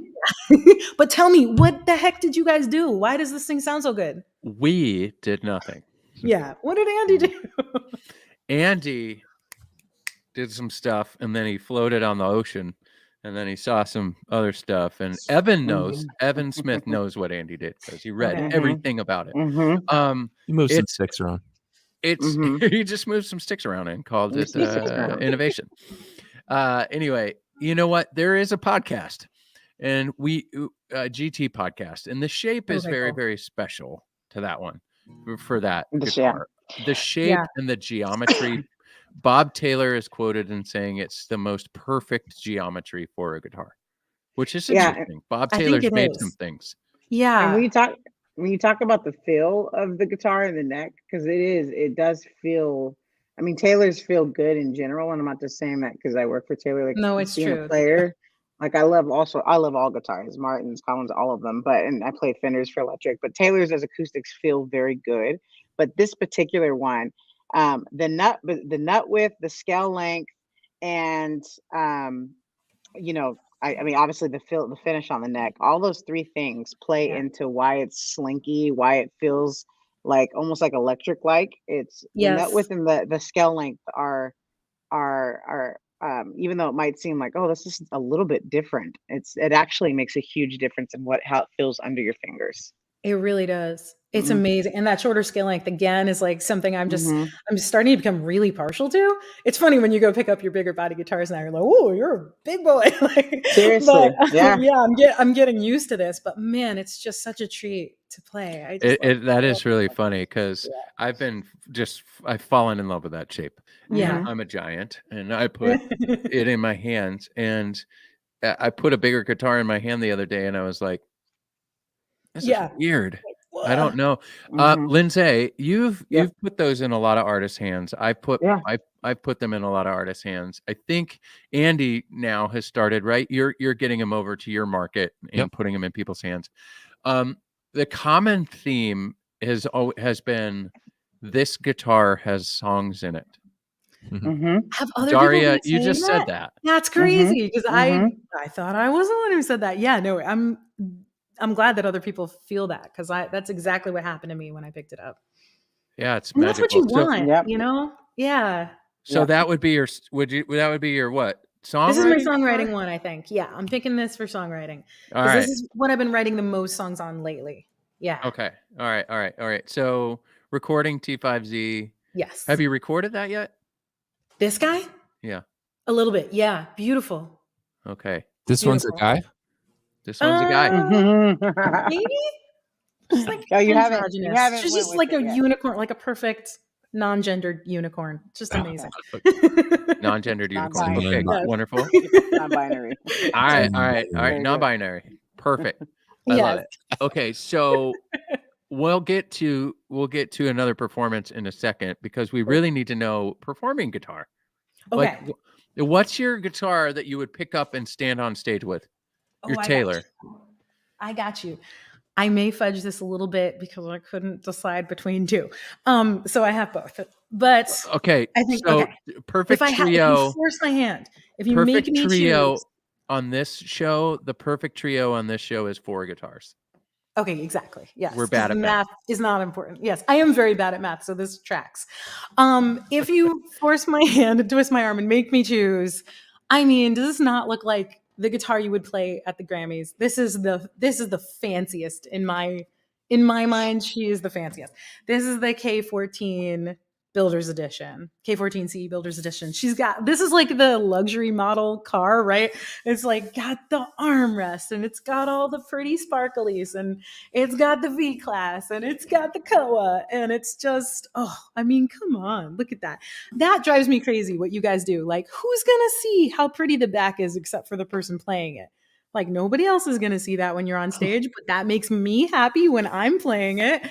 but tell me, what the heck did you guys do? Why does this thing sound so good? We did nothing. Yeah. What did Andy do? Andy did some stuff, and then he floated on the ocean, and then he saw some other stuff. And Evan Smith knows what Andy did because he read everything about it. You moved some sticks around. He just moved some sticks around and called it innovation. Anyway, you know what? There is a podcast, and GT podcast, and the shape is very, very special to that one for that guitar. The shape and the geometry. Bob Taylor is quoted in saying it's the most perfect geometry for a guitar, which is interesting. Bob Taylor's made some things. Yeah. And when you talk about the feel of the guitar and the neck, because it does feel, I mean, Taylor's feel good in general. And I'm not just saying that because I work for Taylor. Like, no, it's true. A player. Like I love all guitars, Martins, Collins, all of them. And I play Fenders for electric, but Taylor's as acoustics feel very good. But this particular one, the nut width, the scale length, and you know, I mean, obviously the finish on the neck, all those three things play into why it's slinky, why it feels like almost like electric. Like it's the nut width and the scale length are even though it might seem like, oh, this is a little bit different, it actually makes a huge difference in how it feels under your fingers. It really does. It's amazing. And that shorter scale length again is like something I'm starting to become really partial to. It's funny when you go pick up your bigger body guitars now, you're like, oh, you're a big boy. Like, seriously. I'm getting used to this, but man, it's just such a treat to play. That is really funny because I've fallen in love with that shape. Yeah. I'm a giant and I put it in my hands, and I put a bigger guitar in my hand the other day and I was like, this is weird. I don't know. Lindsay, you've put those in a lot of artists' hands. I've put them in a lot of artists' hands. I think Andy now has started, right? You're getting them over to your market and putting them in people's hands. The common theme has been this guitar has songs in it. Have other Daria, people you just said that. That's crazy because I thought I was the one who said that. Yeah, no, I'm glad that other people feel that because that's exactly what happened to me when I picked it up. Yeah, it's and magical. That's what you want, you know? Yeah. So that would be your what? Songwriting? This is my songwriting one, I think. Yeah, I'm picking this for songwriting. All right. This is what I've been writing the most songs on lately. Yeah. Okay. All right. So recording T5Z. Yes. Have you recorded that yet? This guy? Yeah. A little bit. Yeah. Beautiful. Okay. This one's a guy? This one's a guy. Maybe? Just like you haven't She's just like a unicorn, like a perfect non-gendered unicorn. Just amazing. Non-gendered unicorn. Okay, wonderful. Non-binary. All right. Non-binary. Perfect. I love it. Okay, so we'll get to another performance in a second because we really need to know performing guitar. Okay. Like, what's your guitar that you would pick up and stand on stage with? Your Taylor. I got you. I may fudge this a little bit because I couldn't decide between two. So I have both. But okay, I think perfect trio. If you force my hand, if you make me choose on this show, the perfect trio on this show is 4 guitars. Okay, exactly. Yes. We're bad at math. Is not important. Yes, I am very bad at math, so this tracks. If you force my hand and twist my arm and make me choose, I mean, does this not look like the guitar you would play at the Grammys. This is the fanciest in my mind. She is the fanciest. This is the K14 Builder's Edition, K14C Builder's Edition. This is like the luxury model car, right? It's like got the armrest and it's got all the pretty sparklies and it's got the V-Class and it's got the Koa and it's just, I mean, come on, look at that. That drives me crazy what you guys do. Like, who's gonna see how pretty the back is except for the person playing it? Like, nobody else is gonna see that when you're on stage, but that makes me happy when I'm playing it.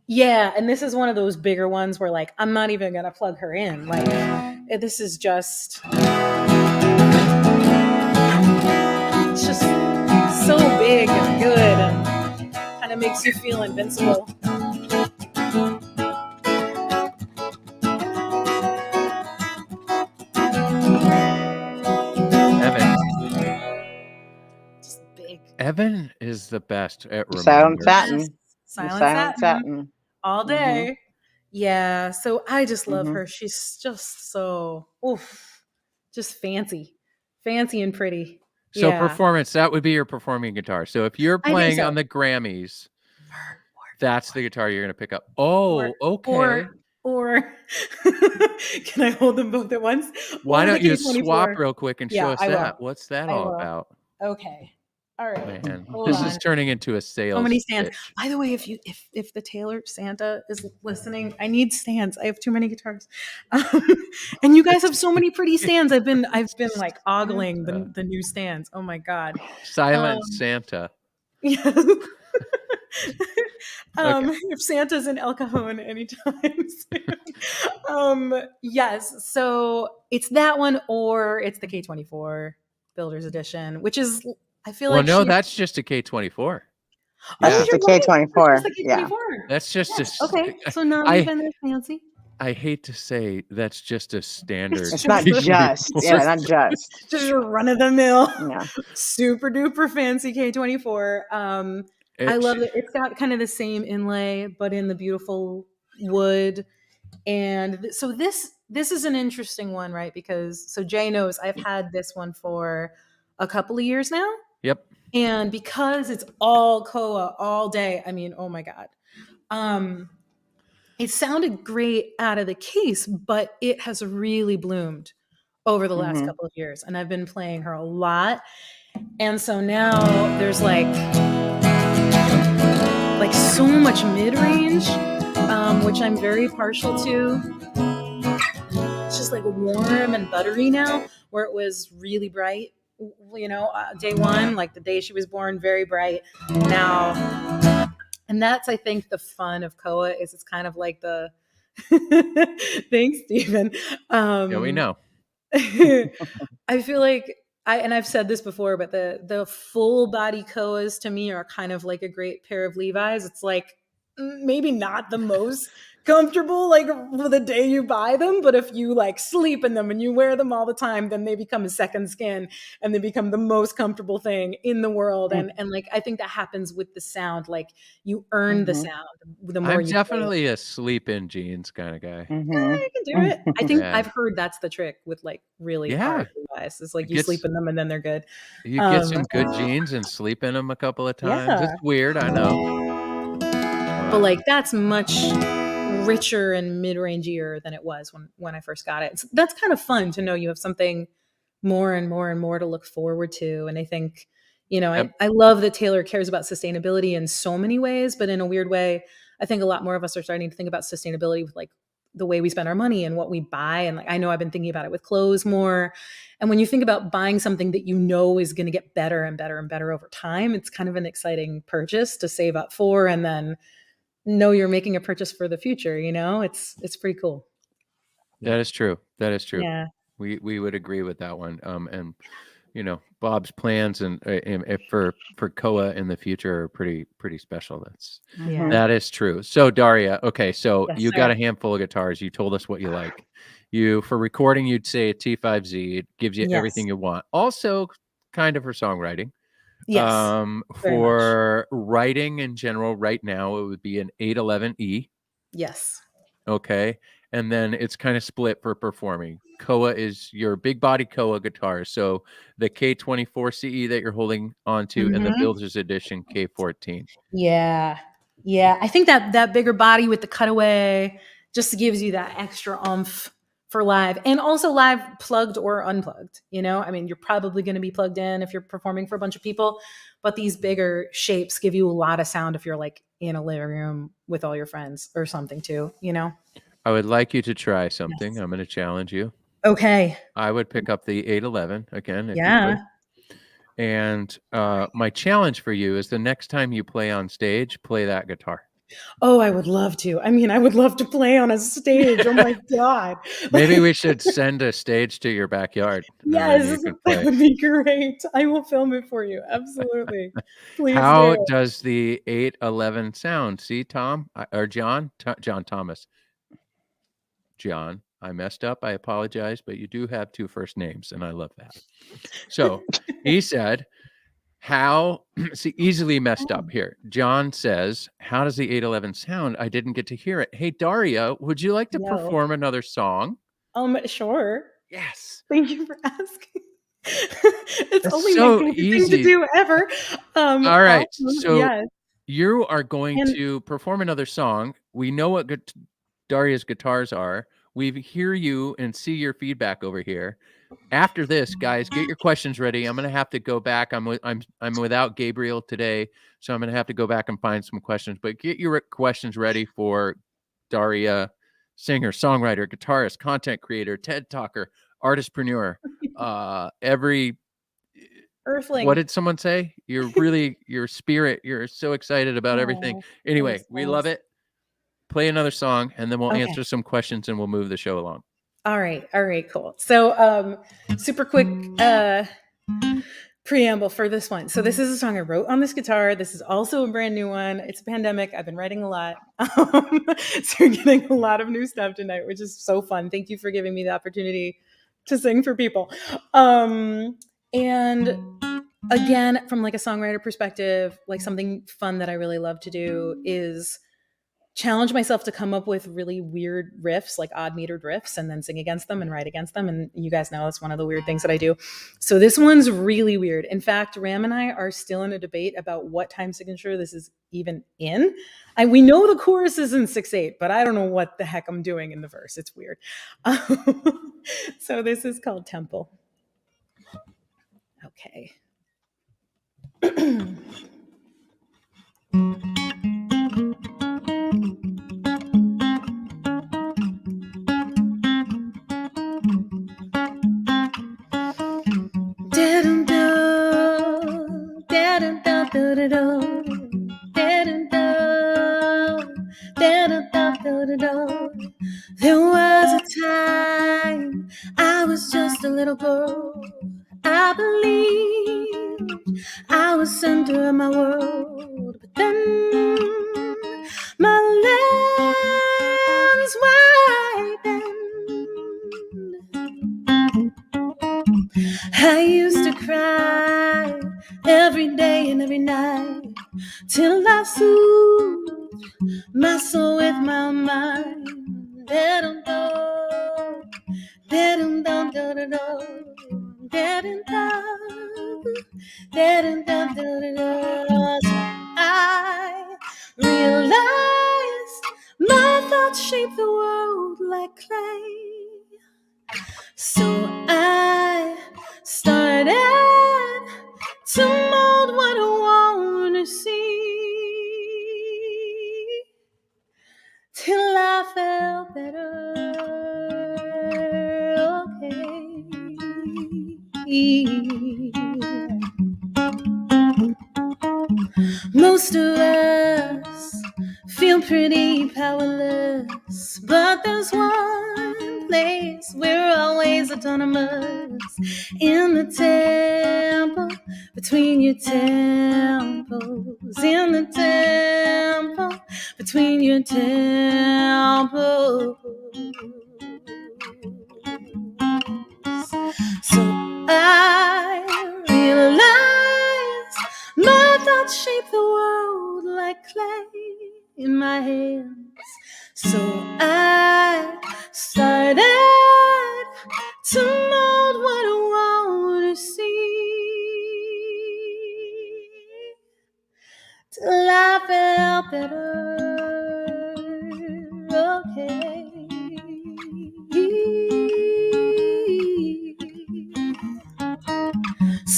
Yeah, and this is one of those bigger ones where like I'm not even gonna plug her in. Like, this is just, it's just so big and good and kind of makes you feel invincible. Just big. Evan is the best at reminders. Silent satin. Yes. Silent satin. All day. Yeah. So I just love her. She's just so, just fancy and pretty. So performance, that would be your performing guitar. So if you're playing on the Grammys, that's the guitar you're going to pick up. Oh, okay. Or can I hold them both at once? Why don't you swap real quick and show us that? What's that all about? Okay. All right. Man, this is turning into a sales. So many stands. Pitch. By the way, if the Taylor Santa is listening, I need stands. I have too many guitars, and you guys have so many pretty stands. I've been like ogling the new stands. Oh my god. Silent Santa. Yeah. If Santa's in El Cajon anytime soon. Yes. So it's that one, or it's the K24 Builder's Edition, which is, I feel like. Well, no, that's just a K24. That's just a K24. Yeah. That's just a. Okay. So not even as fancy. I hate to say that's just a standard. It's not just. Yeah, not just. Just a run of the mill. Yeah. Super duper fancy K24. I love it. It's got kind of the same inlay, but in the beautiful wood. And so this is an interesting one, right? Because so Jay knows I've had this one for a couple of years now. Yep. And because it's all Koa all day, I mean, oh my God. It sounded great out of the case, but it has really bloomed over the last couple of years. And I've been playing her a lot. And so now there's like so much mid-range, which I'm very partial to. It's just like warm and buttery now, where it was really bright, day one, like the day she was born, very bright now. And that's, I think, the fun of Koa is it's kind of like the thanks, Stephen. Yeah, we know. I feel like I've said this before, but the full body Koas to me are kind of like a great pair of Levi's. It's like maybe not the most comfortable like for the day you buy them, but if you like sleep in them and you wear them all the time, then they become a second skin and they become the most comfortable thing in the world. And like I think that happens with the sound. Like you earn the sound the more I'm definitely a sleep in jeans kind of guy. Yeah, you can do it. I think I've heard that's the trick with like really hard Levi's. It's like you sleep in them and then they're good. You get some good jeans and sleep in them a couple of times. It's weird, I know. But like that's much richer and mid-rangier than it was when I first got it. So that's kind of fun to know you have something more and more and more to look forward to. And I think, I love that Taylor cares about sustainability in so many ways, but in a weird way, I think a lot more of us are starting to think about sustainability with like the way we spend our money and what we buy. And like, I know I've been thinking about it with clothes more. And when you think about buying something that you know is going to get better and better and better over time, it's kind of an exciting purchase to save up for and then know you're making a purchase for the future. It's pretty cool. That is true. Yeah. We would agree with that one. And Bob's plans and for Koa in the future are pretty special. That is true. So Daria, okay, so Yes, you sir. got a handful of guitars. You told us what you like. For recording, you'd say a T5Z. It gives you everything you want. Also, kind of for songwriting. Yes. Very For writing in general, right now it would be an 811E. Yes. Okay. And then it's kind of split for performing. Koa is your big body Koa guitar. So the K24 CE that you're holding onto and the Mhm. Builder's Edition K14. Yeah. Yeah. I think that bigger body with the cutaway just gives you that extra oomph for live, and also live plugged or unplugged. I mean, you're probably going to be plugged in if you're performing for a bunch of people, but these bigger shapes give you a lot of sound if you're like in a living room with all your friends or something too. I would like you to try something. Yes. I'm going to challenge you. Okay. I would pick up the 811 again if you Yeah. could. And my challenge for you is the next time you play on stage, play that guitar. Oh, I would love to. I mean, I would love to play on a stage. Oh my God. Maybe we should send a stage to your backyard and then you Yes, can that play. would be great. I will film it for you. Absolutely. Please How do. does the 811 sound? See, Tom or John? John Thomas. John, I messed up. I apologize, but you do have 2 first names, and I love that. So he said, how, see, easily messed up here. John says, how does the 811 sound? I didn't get to hear it. Hey, Daria, would you like to No. perform another song? Sure. Yes. Thank you for asking. It's That's only my so favorite thing to easy. do ever. All right. Awesome. So Yes. you are going And to perform another song. We know what Daria's guitars are. We hear you and see your feedback over here. After this, guys, get your questions ready. I'm going to have to go back. I'm without Gabriel today, so I'm going to have to go back and find some questions. But get your questions ready for Daria, singer, songwriter, guitarist, content creator, TED talker, artistpreneur. Every Earthling. What did someone say? Your spirit. You're so excited about everything. Oh, Anyway, thanks, we guys. love it. Play another song, and then we'll Okay. answer some questions, and we'll move the show along. All right, cool. So, super quick preamble for this one. So this is a song I wrote on this guitar. This is also a brand new one. It's a pandemic. I've been writing a lot. So we're getting a lot of new stuff tonight, which is so fun. Thank you for giving me the opportunity to sing for people. And again, from like a songwriter perspective, like something fun that I really love to do is challenge myself to come up with really weird riffs, like odd metered riffs, and then sing against them and write against them. And you guys know it's one of the weird things that I do. So this one's really weird. In fact, Ram and I are still in a debate about what time signature this is even in. We know the chorus is in 6/8, but I don't know what the heck I'm doing in the verse. It's weird. So this is called Temple. Okay. There was a time I was just a little girl. I believed I was center of my world, but then my lens widened. I used to cry every day and every night till I soothed my soul with my mind. I realized my thoughts shape the world like clay. So I started to mold what I want to see till I felt better. Okay. Most of us feel pretty powerless, but there's one place we're always autonomous. In the temple, between your temples. In the temple, between your temples. So I realize my thoughts shape the world like clay in my hands. So I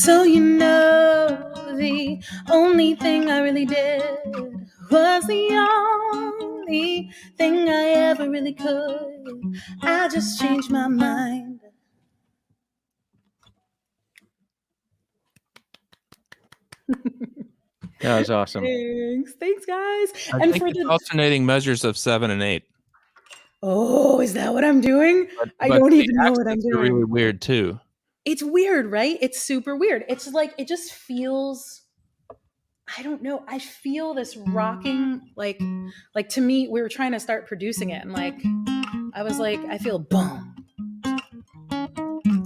So you know, the only thing I really did was the only thing I ever really could. I just changed my mind. That was awesome. Thanks, guys. I And think for it's the alternating measures of 7 and 8. oh, is that what I'm doing? I But don't the even know what I'm accents are doing. really weird too. It's weird, right? It's super weird. It's like it just feels. I don't know. I feel this rocking, like to me, we were trying to start producing it, and like I was like, I feel boom,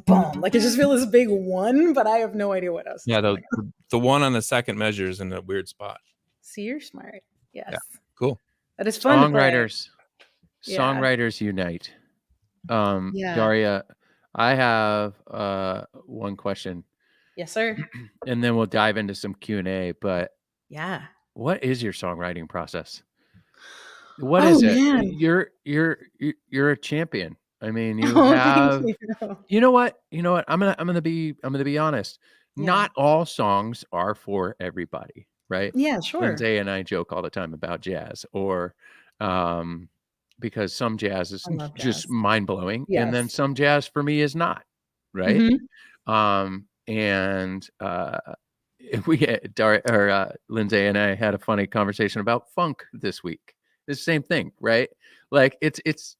boom. Like I just feel this big one, but I have no idea what else. Yeah, the one on the second measure is in a weird spot. See, you're smart. Yes. Yeah. Cool. That is fun. Songwriters. Yeah. Songwriters unite. Yeah. Daria, I have one question. Yes, sir. And then we'll dive into some Q&A, but Yeah. what is your songwriting process? What is it? Man. You're a champion. I mean, you Oh, have thank you. You know what? I'm gonna be honest. Yeah. Not all songs are for everybody, right? Yeah, sure. Lindsay and I joke all the time about jazz, or because some jazz is I love just jazz. mind blowing, and then Yes. some jazz for me is not, right? Mhm. And Lindsay and I had a funny conversation about funk this week. It's the same thing, right? Like it's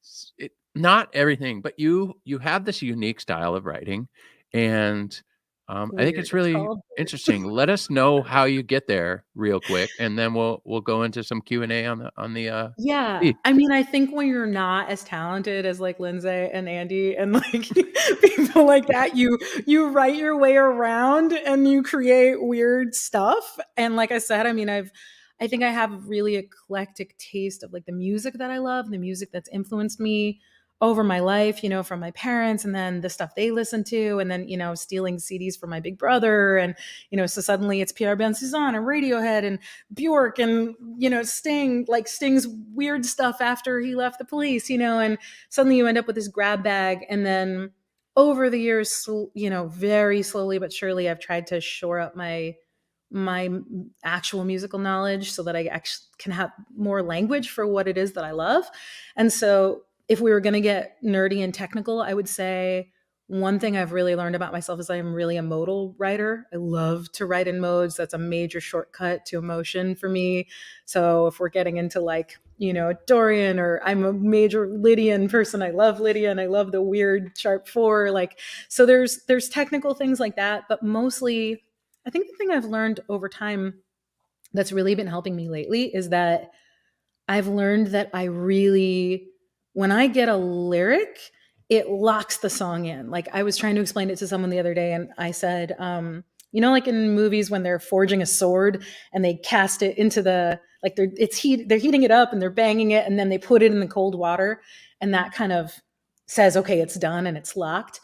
not everything, but you have this unique style of writing, and I think it's Weird. really called interesting. Let us know how you get there real quick, and then we'll go into some Q&A on the Yeah. feed. I mean, I think when you're not as talented as like Lindsay and Andy and like people like that, you write your way around and you create weird stuff. And like I said, I mean, I think I have a really eclectic taste of like the music that I love, the music that's influenced me over my life, from my parents, and then the stuff they listen to, and then, stealing CDs from my big brother. And, so suddenly it's Pierre Ben Suzanne and Radiohead and Bjork and, Sting's weird stuff after he left the Police, and suddenly you end up with this grab bag. And then over the years, very slowly but surely, I've tried to shore up my actual musical knowledge so that I actually can have more language for what it is that I love. And so if we were going to get nerdy and technical, I would say one thing I've really learned about myself is I am really a modal writer. I love to write in modes. That's a major shortcut to emotion for me. So if we're getting into like, Dorian, or I'm a major Lydian person. I love Lydia and I love the weird sharp four. So there's technical things like that, but mostly I think the thing I've learned over time that's really been helping me lately is that I've learned that when I get a lyric, it locks the song in. Like I was trying to explain it to someone the other day, and I said, like in movies when they're forging a sword and they cast it into they're heating it up and they're banging it, and then they put it in the cold water, and that kind of says, okay, it's done and it's locked.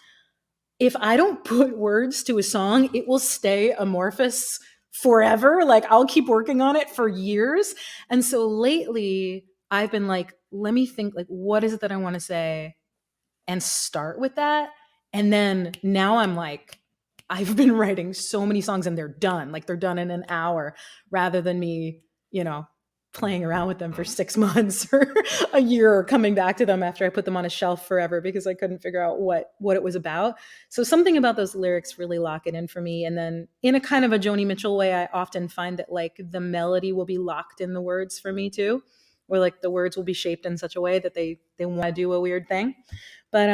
If I don't put words to a song, it will stay amorphous forever. Like I'll keep working on it for years. And so lately I've been like, let me think, like, what is it that I want to say, and start with that. And then now I'm like, I've been writing so many songs and they're done. Like they're done in an hour rather than me, playing around with them for 6 months or a year, or coming back to them after I put them on a shelf forever because I couldn't figure out what it was about. So something about those lyrics really lock it in for me. And then in a kind of a Joni Mitchell way, I often find that like the melody will be locked in the words for me too, or like the words will be shaped in such a way that they want to do a weird thing. But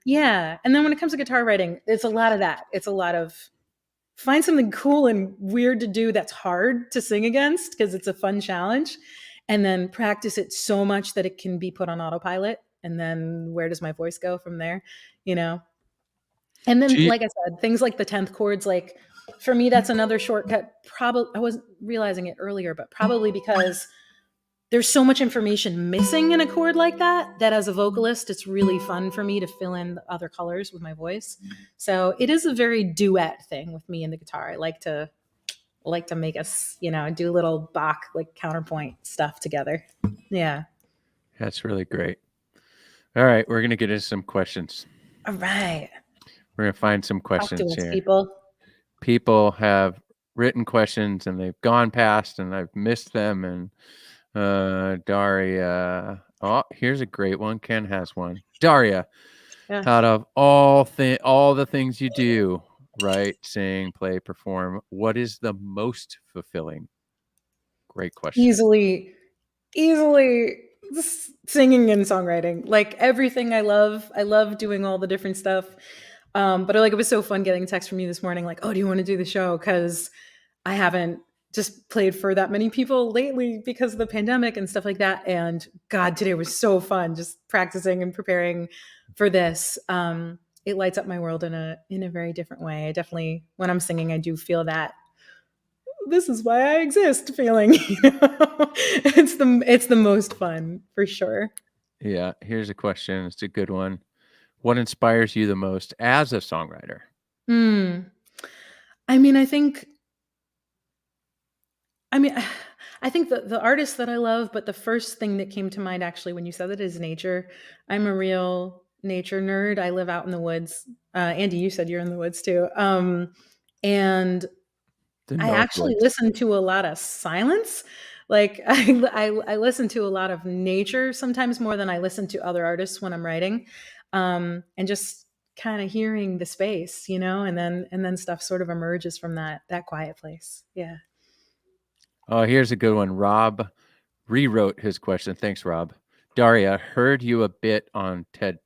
yeah. And then when it comes to guitar writing, it's a lot of that. It's a lot of find something cool and weird to do that's hard to sing against because it's a fun challenge, and then practice it so much that it can be put on autopilot. And then where does my voice go from there? And then, like I said, things like the 10th chords, like for me, that's another shortcut. Probably I wasn't realizing it earlier, but probably because there's so much information missing in a chord like that as a vocalist, it's really fun for me to fill in the other colors with my voice. So it is a very duet thing with me and the guitar. I like to make us, do little Bach, like counterpoint stuff together. Yeah. That's really great. All right. We're going to get into some questions. All right. We're going to find some questions Talk to us, here. people. people have written questions and they've gone past and I've missed them. And Daria, oh, here's a great one. Ken has one. Daria, Yes. out of all the things you do, write, sing, play, perform, what is the most fulfilling? Great question. Easily singing and songwriting. Like everything I love doing all the different stuff. But like it was so fun getting a text from you this morning, like, oh, do you want to do the show? Because I haven't just played for that many people lately because of the pandemic and stuff like that. And God, today was so fun just practicing and preparing for this. It lights up my world in a very different way. I definitely, when I'm singing, I do feel that this is why I exist feeling. It's the most fun for sure. Yeah, here's a question. It's a good one. What inspires you the most as a songwriter? I mean, I think the artists that I love, but the first thing that came to mind actually when you said that is nature. I'm a real nature nerd. I live out in the woods. Andy, you said you're in the woods too. And The I actually Northwoods. listen to a lot of silence. Like I listen to a lot of nature sometimes more than I listen to other artists when I'm writing, and just kind of hearing the space, and then stuff sort of emerges from that quiet place. Yeah. Oh, here's a good one. Rob rewrote his question. Thanks, Rob. Daria, heard you a bit on TED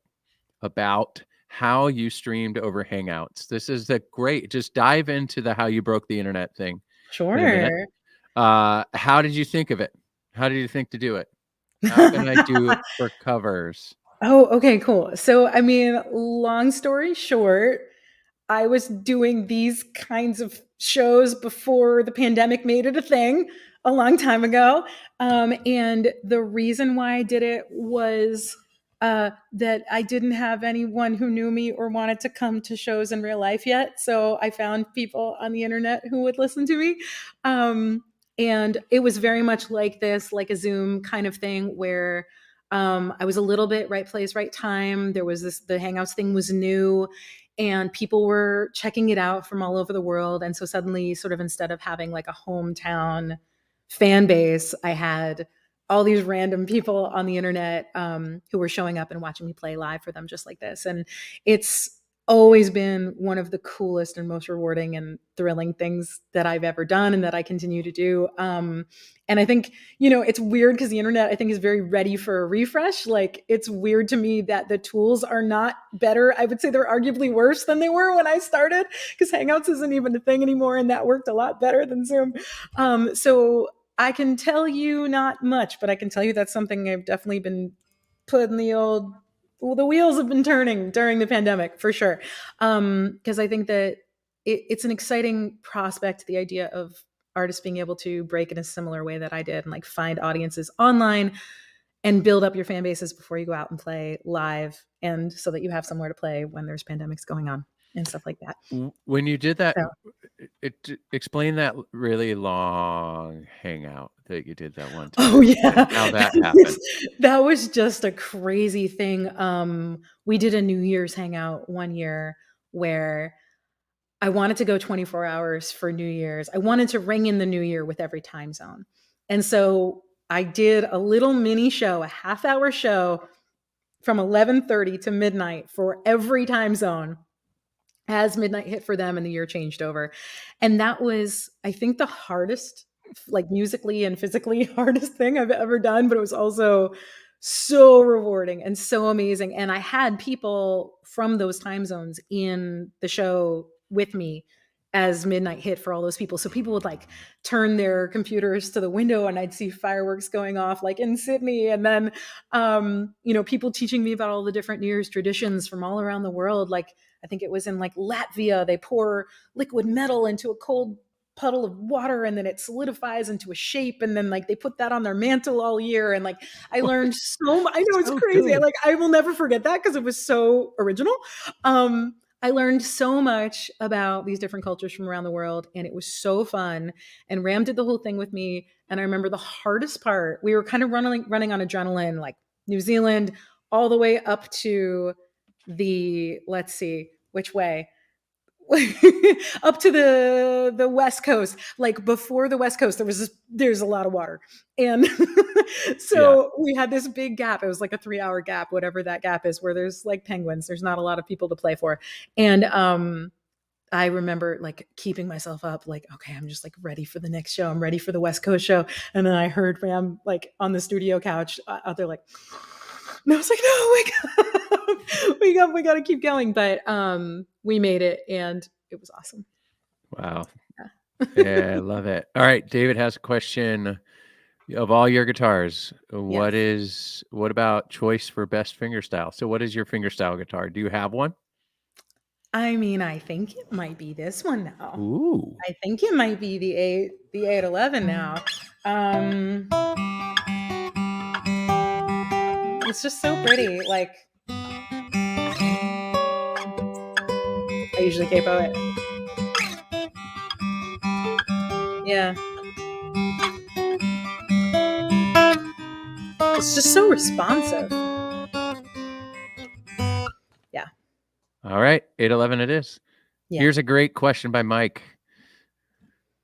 about how you streamed over Hangouts. This is a great, just dive into the how you broke the internet thing in a minute. Sure. How did you think of it? How did you think to do it? How can I do it for covers? Oh, okay, cool. So, I mean, long story short, I was doing these kinds of shows before the pandemic made it a thing a long time ago. And the reason why I did it was that I didn't have anyone who knew me or wanted to come to shows in real life yet. So I found people on the internet who would listen to me. And it was very much like this, like a Zoom kind of thing where I was a little bit right place, right time. There was the Hangouts thing was new and people were checking it out from all over the world. And so suddenly, sort of instead of having like a hometown fan base, I had all these random people on the internet who were showing up and watching me play live for them just like this. And it's always been one of the coolest and most rewarding and thrilling things that I've ever done and that I continue to do. And I think, it's weird because the internet, I think, is very ready for a refresh. Like, it's weird to me that the tools are not better. I would say they're arguably worse than they were when I started because Hangouts isn't even a thing anymore. And that worked a lot better than Zoom. So I can tell you not much, but I can tell you that's something I've definitely been put in the wheels have been turning during the pandemic for sure. Because I think that it's an exciting prospect, the idea of artists being able to break in a similar way that I did and like find audiences online and build up your fan bases before you go out and play live, and so that you have somewhere to play when there's pandemics going on and stuff like that. When you did that, So. explain that really long hangout that you did that one time. Oh yeah, how that happened. That was just a crazy thing. We did a New Year's hangout one year where I wanted to go 24 hours for New Year's. I wanted to ring in the new year with every time zone. And so I did a little mini show, a half-hour show from 11:30 to midnight for every time zone as midnight hit for them and the year changed over. And that was, I think, the hardest, like musically and physically hardest thing I've ever done, but it was also so rewarding and so amazing. And I had people from those time zones in the show with me as midnight hit for all those people. So people would like turn their computers to the window and I'd see fireworks going off like in Sydney. And then, people teaching me about all the different New Year's traditions from all around the world. Like, I think it was in like Latvia, they pour liquid metal into a cold puddle of water and then it solidifies into a shape. And then like they put that on their mantle all year. And like, I learned so much. I know it's crazy. Good. Like, I will never forget that because it was so original. I learned so much about these different cultures from around the world and it was so fun. And Ram did the whole thing with me. And I remember the hardest part, we were kind of running on adrenaline, like New Zealand, all the way up to let's see, which way? up to the West Coast. Like before the West Coast, there's a lot of water, and so we had this big gap. It was like a 3-hour gap, whatever that gap is, where there's like penguins. There's not a lot of people to play for, and I remember like keeping myself up, like, okay, I'm just like ready for the next show. I'm ready for the West Coast show. And then I heard Ram like on the studio couch out there, like, and I was like, no, wake up. We got to keep going. But we made it and it was awesome. Wow. Yeah, I love it. All right. David has a question. Of all your guitars, what about choice for best fingerstyle? So what is your fingerstyle guitar? Do you have one? I mean, I think it might be this one now. Ooh. I think it might be the 811 now. It's just so pretty. Like, I usually capo it. Yeah. It's just so responsive. Yeah. All right. 811 it is. Yeah. Here's a great question by Mike.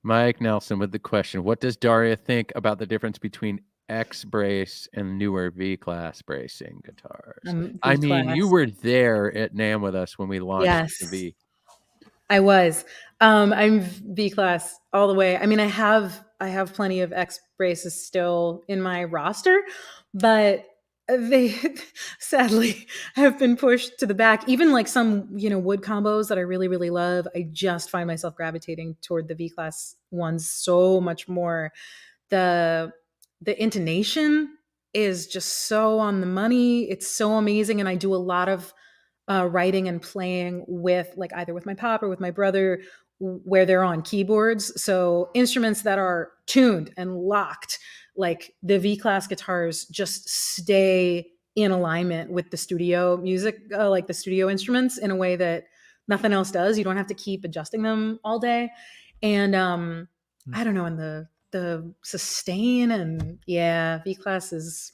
Mike Nelson with the question, what does Daria think about the difference between X brace and newer V-class bracing guitars? I mean, you were there at NAMM with us when we launched the V. I was. I'm V-class all the way. I mean, I have plenty of X braces still in my roster, but they sadly have been pushed to the back. Even like some, wood combos that I really, really love, I just find myself gravitating toward the V-class ones so much more. The intonation is just so on the money. It's so amazing. And I do a lot of writing and playing with like either with my pop or with my brother where they're on keyboards. So instruments that are tuned and locked, like the V-class guitars just stay in alignment with the studio music, like the studio instruments in a way that nothing else does. You don't have to keep adjusting them all day. And I don't know, and the sustain and V-class is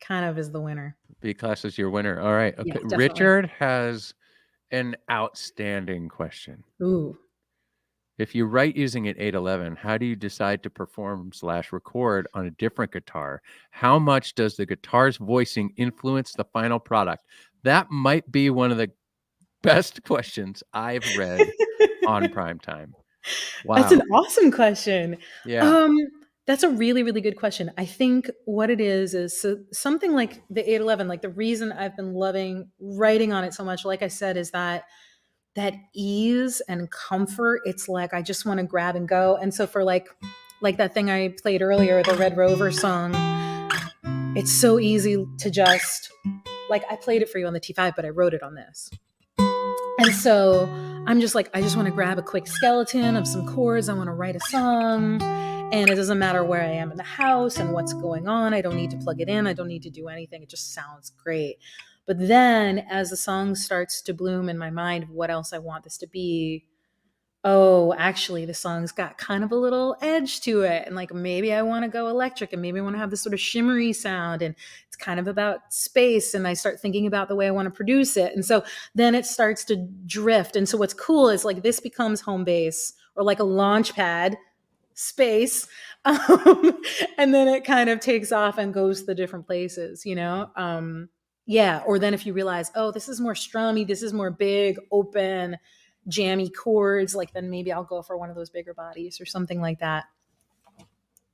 kind of is the winner. V-class is your winner. All right. Okay. Yeah, Richard has an outstanding question. Ooh. If you write using an 811, how do you decide to perform/record on a different guitar? How much does the guitar's voicing influence the final product? That might be one of the best questions I've read on Primetime. Wow. That's an awesome question. Yeah. That's a really, really good question. I think what it is something like the 811, like the reason I've been loving writing on it so much, like I said, is that ease and comfort. It's like, I just want to grab and go. And so for like that thing I played earlier, the Red Rover song, it's so easy to just, like, I played it for you on the T5, but I wrote it on this. And so I'm just like, I just want to grab a quick skeleton of some chords. I want to write a song. And it doesn't matter where I am in the house and what's going on. I don't need to plug it in. I don't need to do anything. It just sounds great. But then as the song starts to bloom in my mind, what else I want this to be? Oh, actually, the song's got kind of a little edge to it. And like, maybe I want to go electric and maybe I want to have this sort of shimmery sound. And it's kind of about space. And I start thinking about the way I want to produce it. And so then it starts to drift. And so what's cool is like this becomes home base or like a launch pad space. And then it kind of takes off and goes to the different places, Yeah. Or then if you realize, oh, this is more strummy, this is more big, open, jammy chords, like then maybe I'll go for one of those bigger bodies or something like that.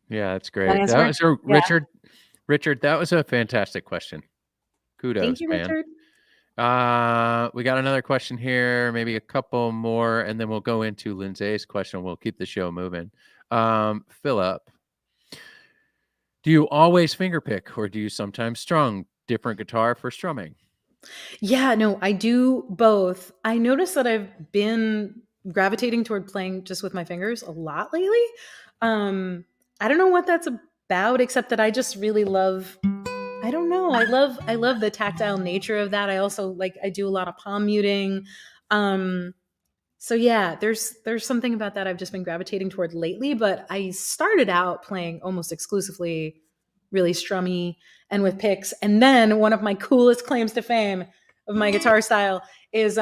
Yeah, that's great. That was Richard, that was a fantastic question. Kudos, Thank you, man. Richard. We got another question here, maybe a couple more, and then we'll go into Lindsay's question. We'll keep the show moving. Philip, do you always fingerpick or do you sometimes strum different guitar for strumming? Yeah, no, I do both. I noticed that I've been gravitating toward playing just with my fingers a lot lately. I don't know what that's about, except that I just really love, I don't know. I love the tactile nature of that. I also I do a lot of palm muting. So yeah, there's something about that I've just been gravitating toward lately, but I started out playing almost exclusively really strummy and with picks. And then one of my coolest claims to fame of my guitar style is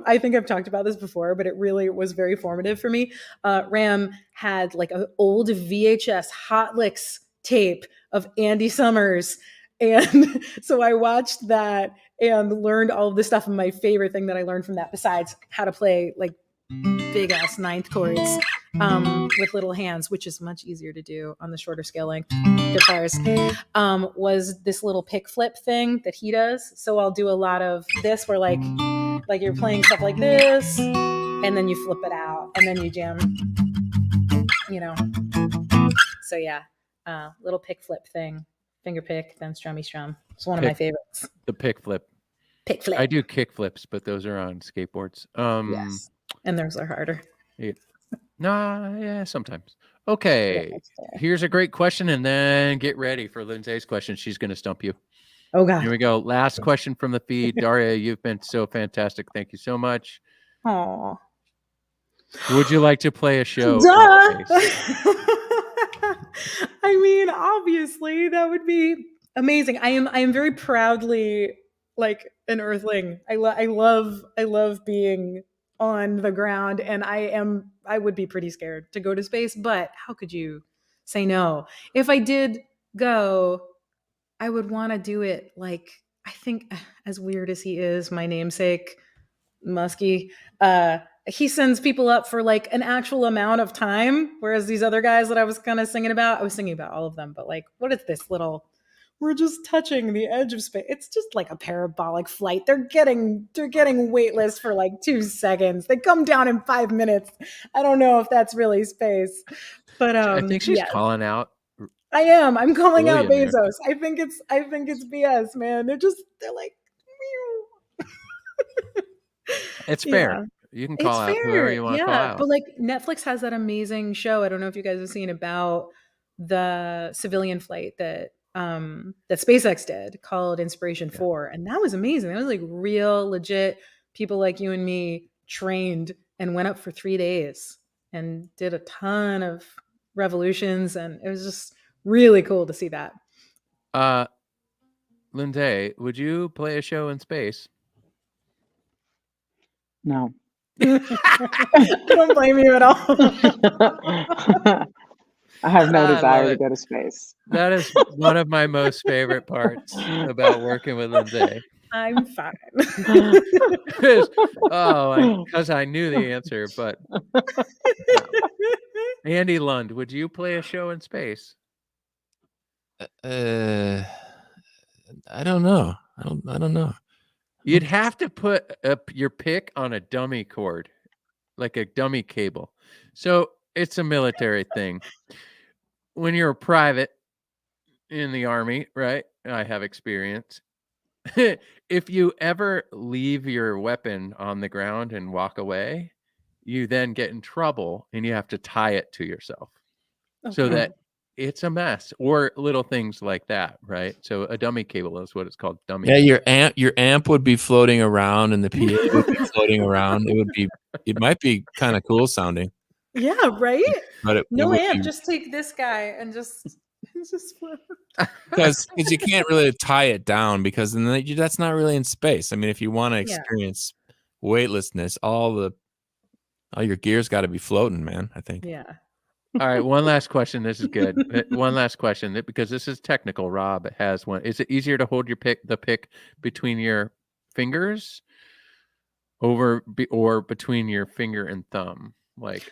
I think I've talked about this before, but it really was very formative for me. Ram had like an old VHS Hot Licks tape of Andy Summers. And so I watched that and learned all of this stuff. And my favorite thing that I learned from that, besides how to play like big ass ninth chords with little hands, which is much easier to do on the shorter scale length guitars, was this little pick flip thing that he does. So I'll do a lot of this where like you're playing stuff like this, and then you flip it out, and then you jam, So yeah, little pick flip thing, finger pick, then strummy strum. It's one of my favorites. The pick flip. Pick flip. I do kick flips, but those are on skateboards. Yes, and those are harder. Yeah, sometimes. Okay, here's a great question, and then get ready for Lindsay's question. She's going to stump you. Oh, God. Here we go. Last question from the feed. Daria, you've been so fantastic. Thank you so much. Aw. Would you like to play a show? Duh. I mean, obviously, that would be amazing. I am very proudly like an earthling. I love being on the ground, and I would be pretty scared to go to space, but how could you say no? If I did go, I would want to do it like, I think, as weird as he is, my namesake, Muskie, he sends people up for like an actual amount of time, whereas these other guys that I was kind of singing about, I was singing about all of them, but like, what is this little, we're just touching the edge of space. It's just like a parabolic flight. They're getting weightless for like 2 seconds. They come down in 5 minutes. I don't know if that's really space, but I think she's calling out. I am. I'm calling out Bezos. I think it's BS, man. They're like, it's fair. You can call out whoever you want to call out. But like Netflix has that amazing show. I don't know if you guys have seen about the civilian flight that SpaceX did called Inspiration 4. And that was amazing. That was like real, legit people like you and me trained and went up for 3 days and did a ton of revolutions. And it was just really cool to see that. Lindsay, would you play a show in space? No. I don't blame you at all. I have no desire to go to space. That is one of my most favorite parts about working with Lindsay. I'm fine. Because I knew the answer, but Andy Lund, would you play a show in space? I don't know. I don't know. You'd have to put up your pick on a dummy cord, like a dummy cable. So it's a military thing. When you're a private in the Army, right? I have experience. If you ever leave your weapon on the ground and walk away, you then get in trouble and you have to tie it to yourself. Okay. So that it's a mess, or little things like that, right? So a dummy cable is what it's called. Dummy. Yeah, your amp would be floating around, and the PA would be floating around. It might be kind of cool sounding. Yeah, right. But no amp. Just take this guy and just float. Because you can't really tie it down, because then that's not really in space. I mean, if you want to experience weightlessness, all your gear's got to be floating, man. I think. Yeah. All right, one last question. This is good. One last question, because this is technical. Rob has one. Is it easier to hold the pick between your fingers or between your finger and thumb? Like,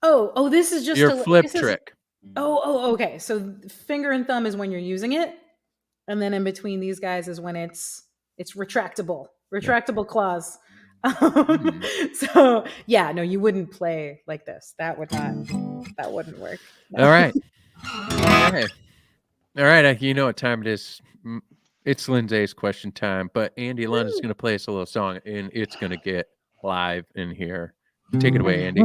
this is just your flip trick. Okay. So finger and thumb is when you're using it, and then in between these guys is when it's retractable claws. So yeah, no, you wouldn't play like this. That wouldn't work. No. All right. You know what time it is. It's Lindsay's question time, but Andy Lund is going to play us a little song, and it's going to get live in here. Take it away, Andy.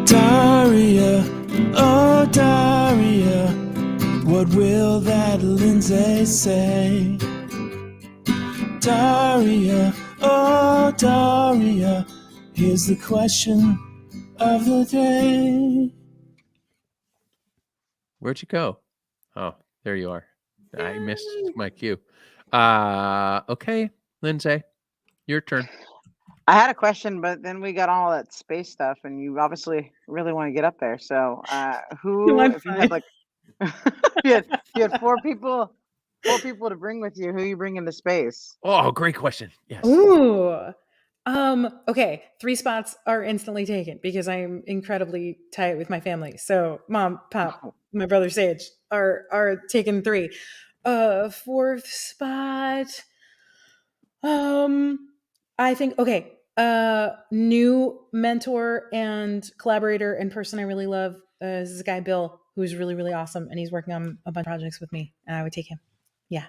Daria, oh Daria, what will that Lindsay say? Daria, oh Daria, here's the question of the day. Where'd you go? Oh, there you are. I missed my cue. Okay, Lindsay, your turn. I had a question, but then we got all that space stuff, and you obviously really want to get up there. So, who, I'm if you had fine. like, if you had four people to bring with you, who you bring into space? Oh, great question. Yes. Ooh. Okay, 3 spots are instantly taken because I am incredibly tight with my family. So mom, pop, my brother Sage are taking 3. Fourth spot. I think okay. New mentor and collaborator and person I really love is this guy Bill, who's really really awesome, and he's working on a bunch of projects with me, and I would take him. Yeah,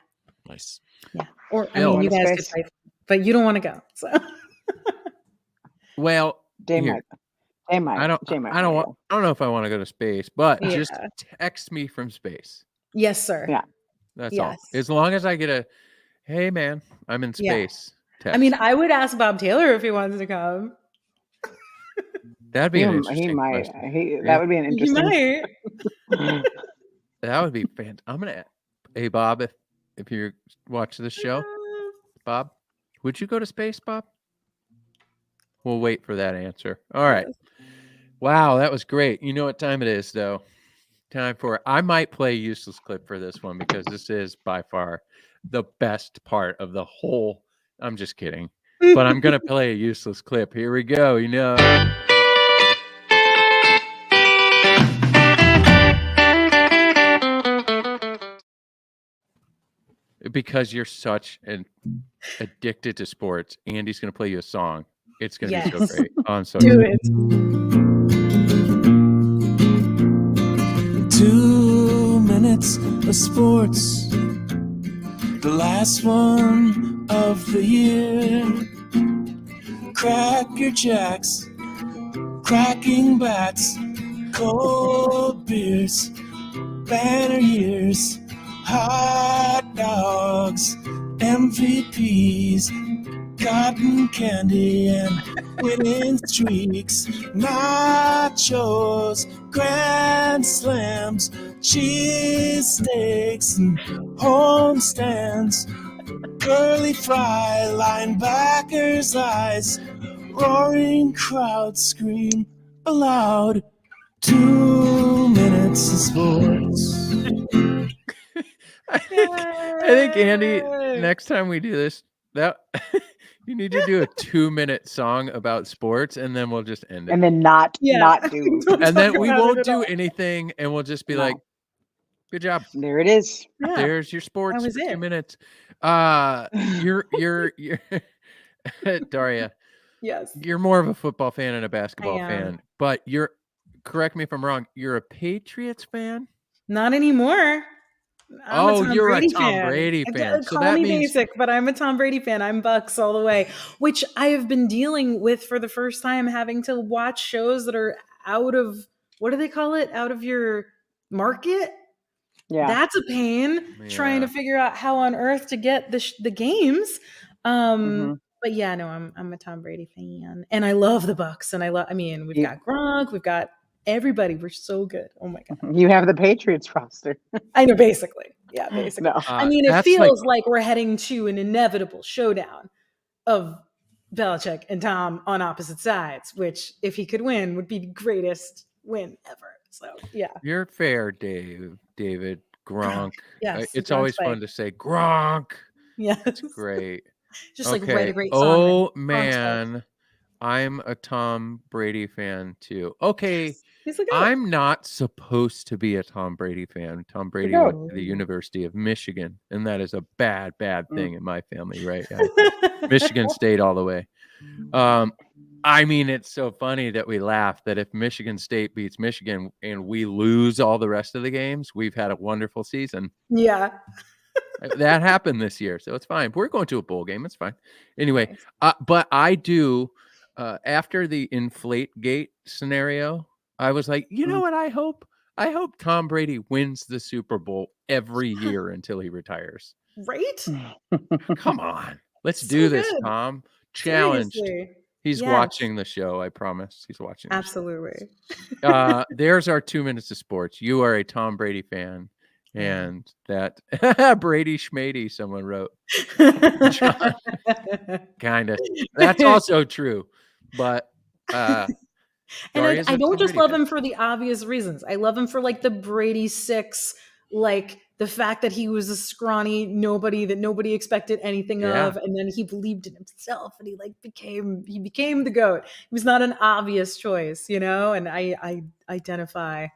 Nice. yeah. Or I Bill. mean, you Going to guys could space? fight, but you don't want to go. So Well, J here, might. J might. I don't wanna want. go. I don't know if I want to go to space, but yeah. just text me from space. Yes, sir. Yeah. That's all. Yes. As long as I get a, hey man, I'm in Yeah. space. Text. I mean, I would ask Bob Taylor if he wants to come. That'd be an He interesting might. question. That would be an He interesting. might. That would be fantastic. I'm gonna. Hey Bob, if you watch this show, Bob, would you go to space, Bob? We'll wait for that answer. All right. Yes. Wow, that was great. You know what time it is, though? Time for I might play a useless clip for this one because this is by far the best part of the whole. I'm just kidding. But I'm gonna play a useless clip. Here we go. You know. Because you're such an addicted to sports, Andy's gonna play you a song. It's gonna be so Yes. great. Oh, I'm so Do excited. it. 2 minutes of sports, the last one of the year. Cracker Jacks, cracking bats, cold beers, banner years, hot dogs, MVPs, cotton candy and winning streaks, nachos, grand slams, cheesesteaks and home stands, curly fry, linebackers' eyes, roaring crowds scream aloud. 2 minutes of sports. I think Andy, next time we do this, that you need to do a 2-minute song about sports, and then we'll just end it. And then not Yeah. do. Don't And then talk we about it won't at do all. anything, and we'll just be No. like, "Good job. There it is. Yeah. There's your sports was for 2 it. minutes." You're Daria. Yes. You're more of a football fan and a basketball am. fan, but correct me if I'm wrong. You're a Patriots fan. Not anymore. I'm a Tom you're Brady a Tom fan. Brady fan. So Call that me means basic, but I'm a Tom Brady fan. I'm Bucks all the way, which I have been dealing with for the first time, having to watch shows that are out of, what do they call it? Out of your market. Yeah. That's a pain trying to Yeah. figure out how on earth to get the games. Mhm. But yeah, no, I'm a Tom Brady fan, and I love the Bucks, and I mean, we've got Gronk, we've got everybody. We're so good. Oh my god. You have the Patriots roster. I know, basically. Yeah, basically. No. I mean, it that's feels like we're heading to an inevitable showdown of Belichick and Tom on opposite sides, which, if he could win, would be the greatest win ever. So, yeah. You're fair, David Gronk. Yes, It's Gronk's always back. fun to say Gronk. Yes. It's great. Just like Okay. write a great song. Oh Gronk's back. man, I'm a Tom Brady fan too. Okay, He's the goat. I'm not supposed to be a Tom Brady fan. Tom Brady goat. went to the University of Michigan, and that is a bad thing in my family, right? Michigan State all the way. I mean, it's so funny that we laugh that if Michigan State beats Michigan and we lose all the rest of the games, we've had a wonderful season. Yeah. That happened this year, so it's fine. We're going to a bowl game. It's fine. Anyway, but I do, after the Inflategate scenario, I was like, you know what I hope? I hope Tom Brady wins the Super Bowl every year until he retires. Right? Come on. Let's So do this, good. Tom. Challenged. Seriously. He's Yes. watching the show, I promise. He's watching. Absolutely. There's our 2 minutes of sports. You are a Tom Brady fan. And that Brady Schmady, someone wrote. Kind of. That's also true. But And Daria's I a don't Tom just Brady love fan. him for the obvious reasons. I love him for like the Brady Six, like the fact that he was a scrawny nobody that nobody expected anything Yeah. of, and then he believed in himself and he became the GOAT. He was not an obvious choice, you know, and I identify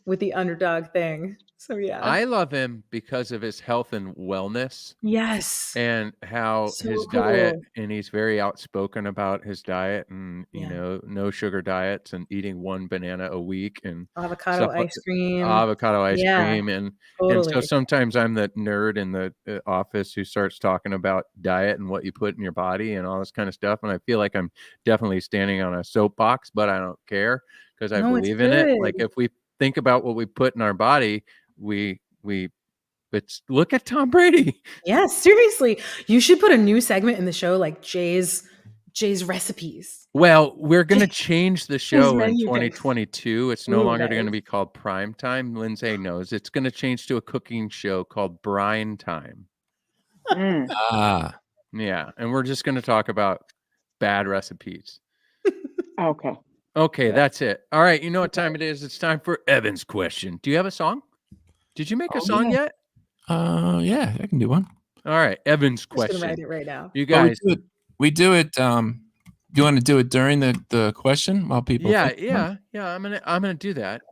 with the underdog thing. So yeah. I love him because of his health and wellness. Yes. And how So his cool. diet, and he's very outspoken about his diet, and you Yeah. know, no sugar diets and eating 1 banana a week and Avocado stuff like ice cream. avocado ice Yeah, cream. And totally. so sometimes I'm the nerd in the office who starts talking about diet and what you put in your body and all this kind of stuff. And I feel like I'm definitely standing on a soapbox, but I don't care because I No, it's believe in it. Like good. if we think about what we put in our body, it's look at Tom Brady. Yeah, seriously. You should put a new segment in the show like Jay's recipes. Well, we're going to change the show in menu picks. 2022. It's no Ooh, longer going to nice. be called Primetime. Lindsay knows. It's going to change to a cooking show called Brine Time. Ah, Yeah, and we're just going to talk about bad recipes. Okay. Okay, Good. that's it. All right, you know what time it is? It's time for Evan's question. Do you have a song? Did you make a song yet? yeah, I can do one. All right, Evan's I'm just gonna question. write it right now. You Well, guys, we do it. Do you want to do it during the question while people? yeah, think about it? yeah. I'm gonna do that.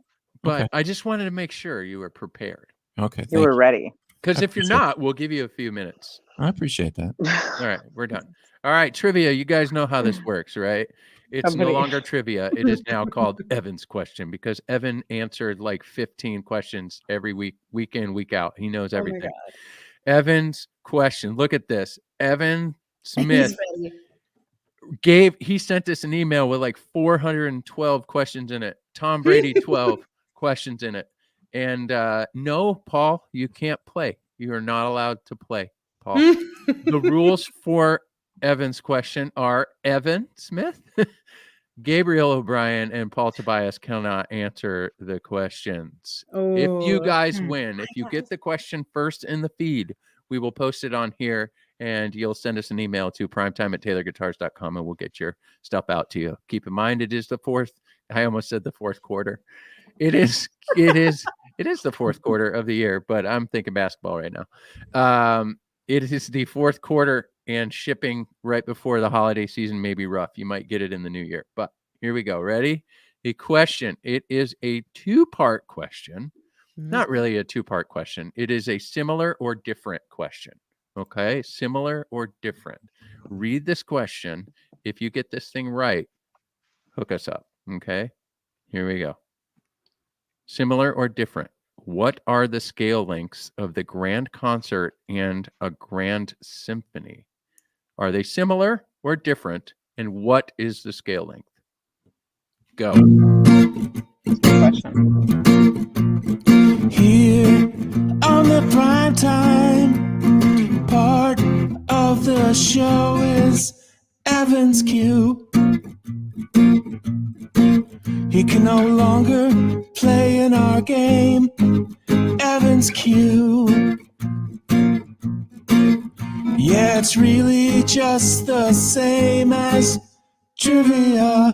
But Okay. I just wanted to make sure you were prepared. Okay. You were ready. Because I if you're appreciate not, we'll give you a few minutes. I appreciate that. All right, we're done. All right, trivia. You guys know how this works, right? It's no Somebody- longer trivia. It is now called Evan's question because Evan answered like 15 questions every week in, week out. He knows Oh my everything. God. Evan's question. Look at this. Evan Smith He's ready. he sent us an email with like 412 questions in it. Tom Brady 12 questions in it. And no, Paul, you can't play. You are not allowed to play, Paul. The rules for Evan's question are Evan Smith, Gabriel O'Brien, and Paul Tobias cannot answer the questions. If you Oh. guys win, if you get the question first in the feed, we will post it on here and you'll send us an email to primetime@taylorguitars.com and we'll get your stuff out to you. Keep in mind, it is the fourth. I almost said the fourth quarter. It is the fourth quarter of the year, but I'm thinking basketball right now. It is the fourth quarter and shipping right before the holiday season may be rough. You might get it in the new year, but here we go. Ready? The question. It is a two-part question. Not really a two-part question. It is a similar or different question. Okay? Similar or different. Read this question. If you get this thing right, hook us up. Okay? Here we go. Similar or different? What are the scale lengths of the grand concert and a grand symphony? Are they similar or different? And what is the scale length? Go. Good question. Here on the prime time part of the show is Evan's cue. He can no longer play in our game. Evan's cue. Yeah, it's really just the same as trivia.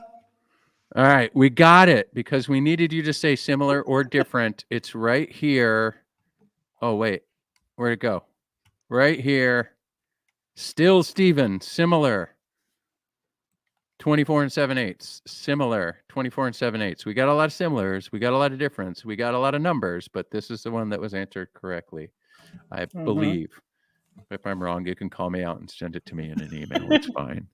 All right, we got it because we needed you to say similar or different. It's right here. Oh, wait. Where'd it go? Right here. Still Steven, similar. 24 7/8. Similar. 24 7/8. We got a lot of similars. We got a lot of difference. We got a lot of numbers, but this is the one that was answered correctly, I believe. If I'm wrong, you can call me out and send it to me in an email. It's fine.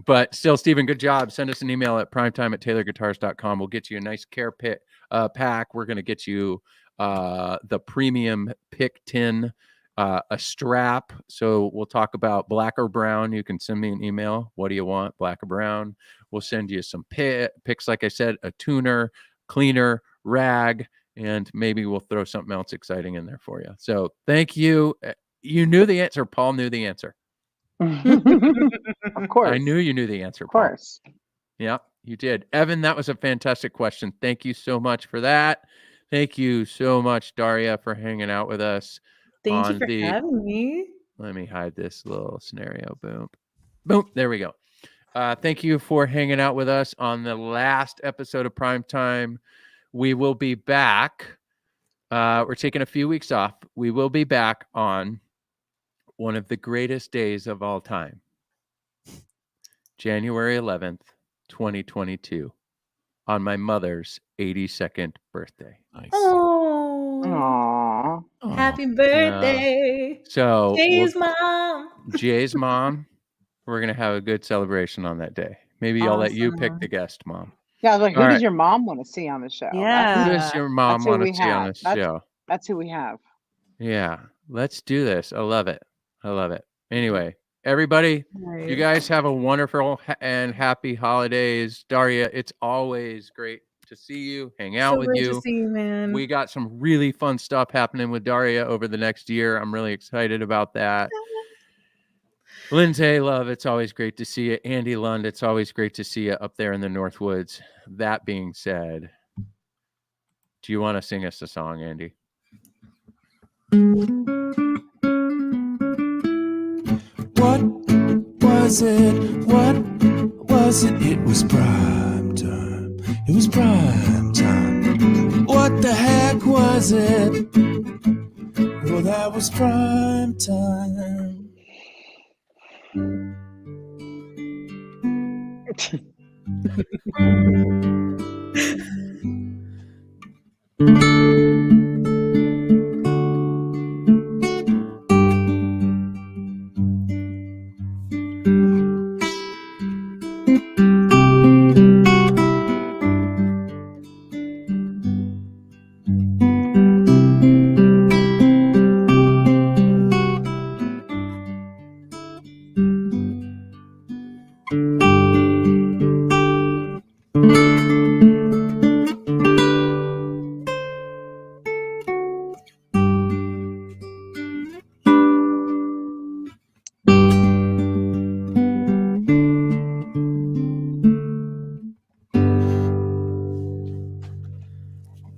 But still, Steven, good job. Send us an email at primetime@taylorguitars.com. We'll get you a nice care pack. We're going to get you the premium pick tin, a strap. So we'll talk about black or brown. You can send me an email. What do you want, black or brown? We'll send you some picks, like I said, a tuner, cleaner, rag, and maybe we'll throw something else exciting in there for you. So thank you. You knew the answer. Paul knew the answer. Of course. I knew you knew the answer. Of course. Paul. Yeah, you did. Evan, that was a fantastic question. Thank you so much for that. Thank you so much, Daria, for hanging out with us. Thank you on for the. having me. Let me hide this little scenario. Boom. Boom. There we go. Thank you for hanging out with us on the last episode of Primetime. We will be back. We're taking a few weeks off. We will be back on one of the greatest days of all time, January 11th, 2022, on my mother's 82nd birthday. Nice. Oh, Aww. happy birthday. So Jay's mom. Jay's mom, we're going to have a good celebration on that day. Maybe I'll let you pick the guest, Mom. Yeah, I was like, who All does right. your mom want to see on the show? Yeah. Who does your mom That's who want to we see on have. this show? That's who we have. Yeah, let's do this. I love it. I love it. Anyway, everybody, you guys have a wonderful and happy holidays. Daria, it's always great to see you, hang out with great you. to see you, man. We got some really fun stuff happening with Daria over the next year. I'm really excited about that. Lindsay, love, it's always great to see you. Andy Lund, it's always great to see you up there in the Northwoods. That being said, do you want to sing us a song, Andy? What was it? What was it? It was prime time. It was prime time. What the heck was it? Well, that was prime time.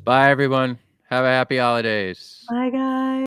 Bye, everyone. Have a happy holidays. Bye, guys.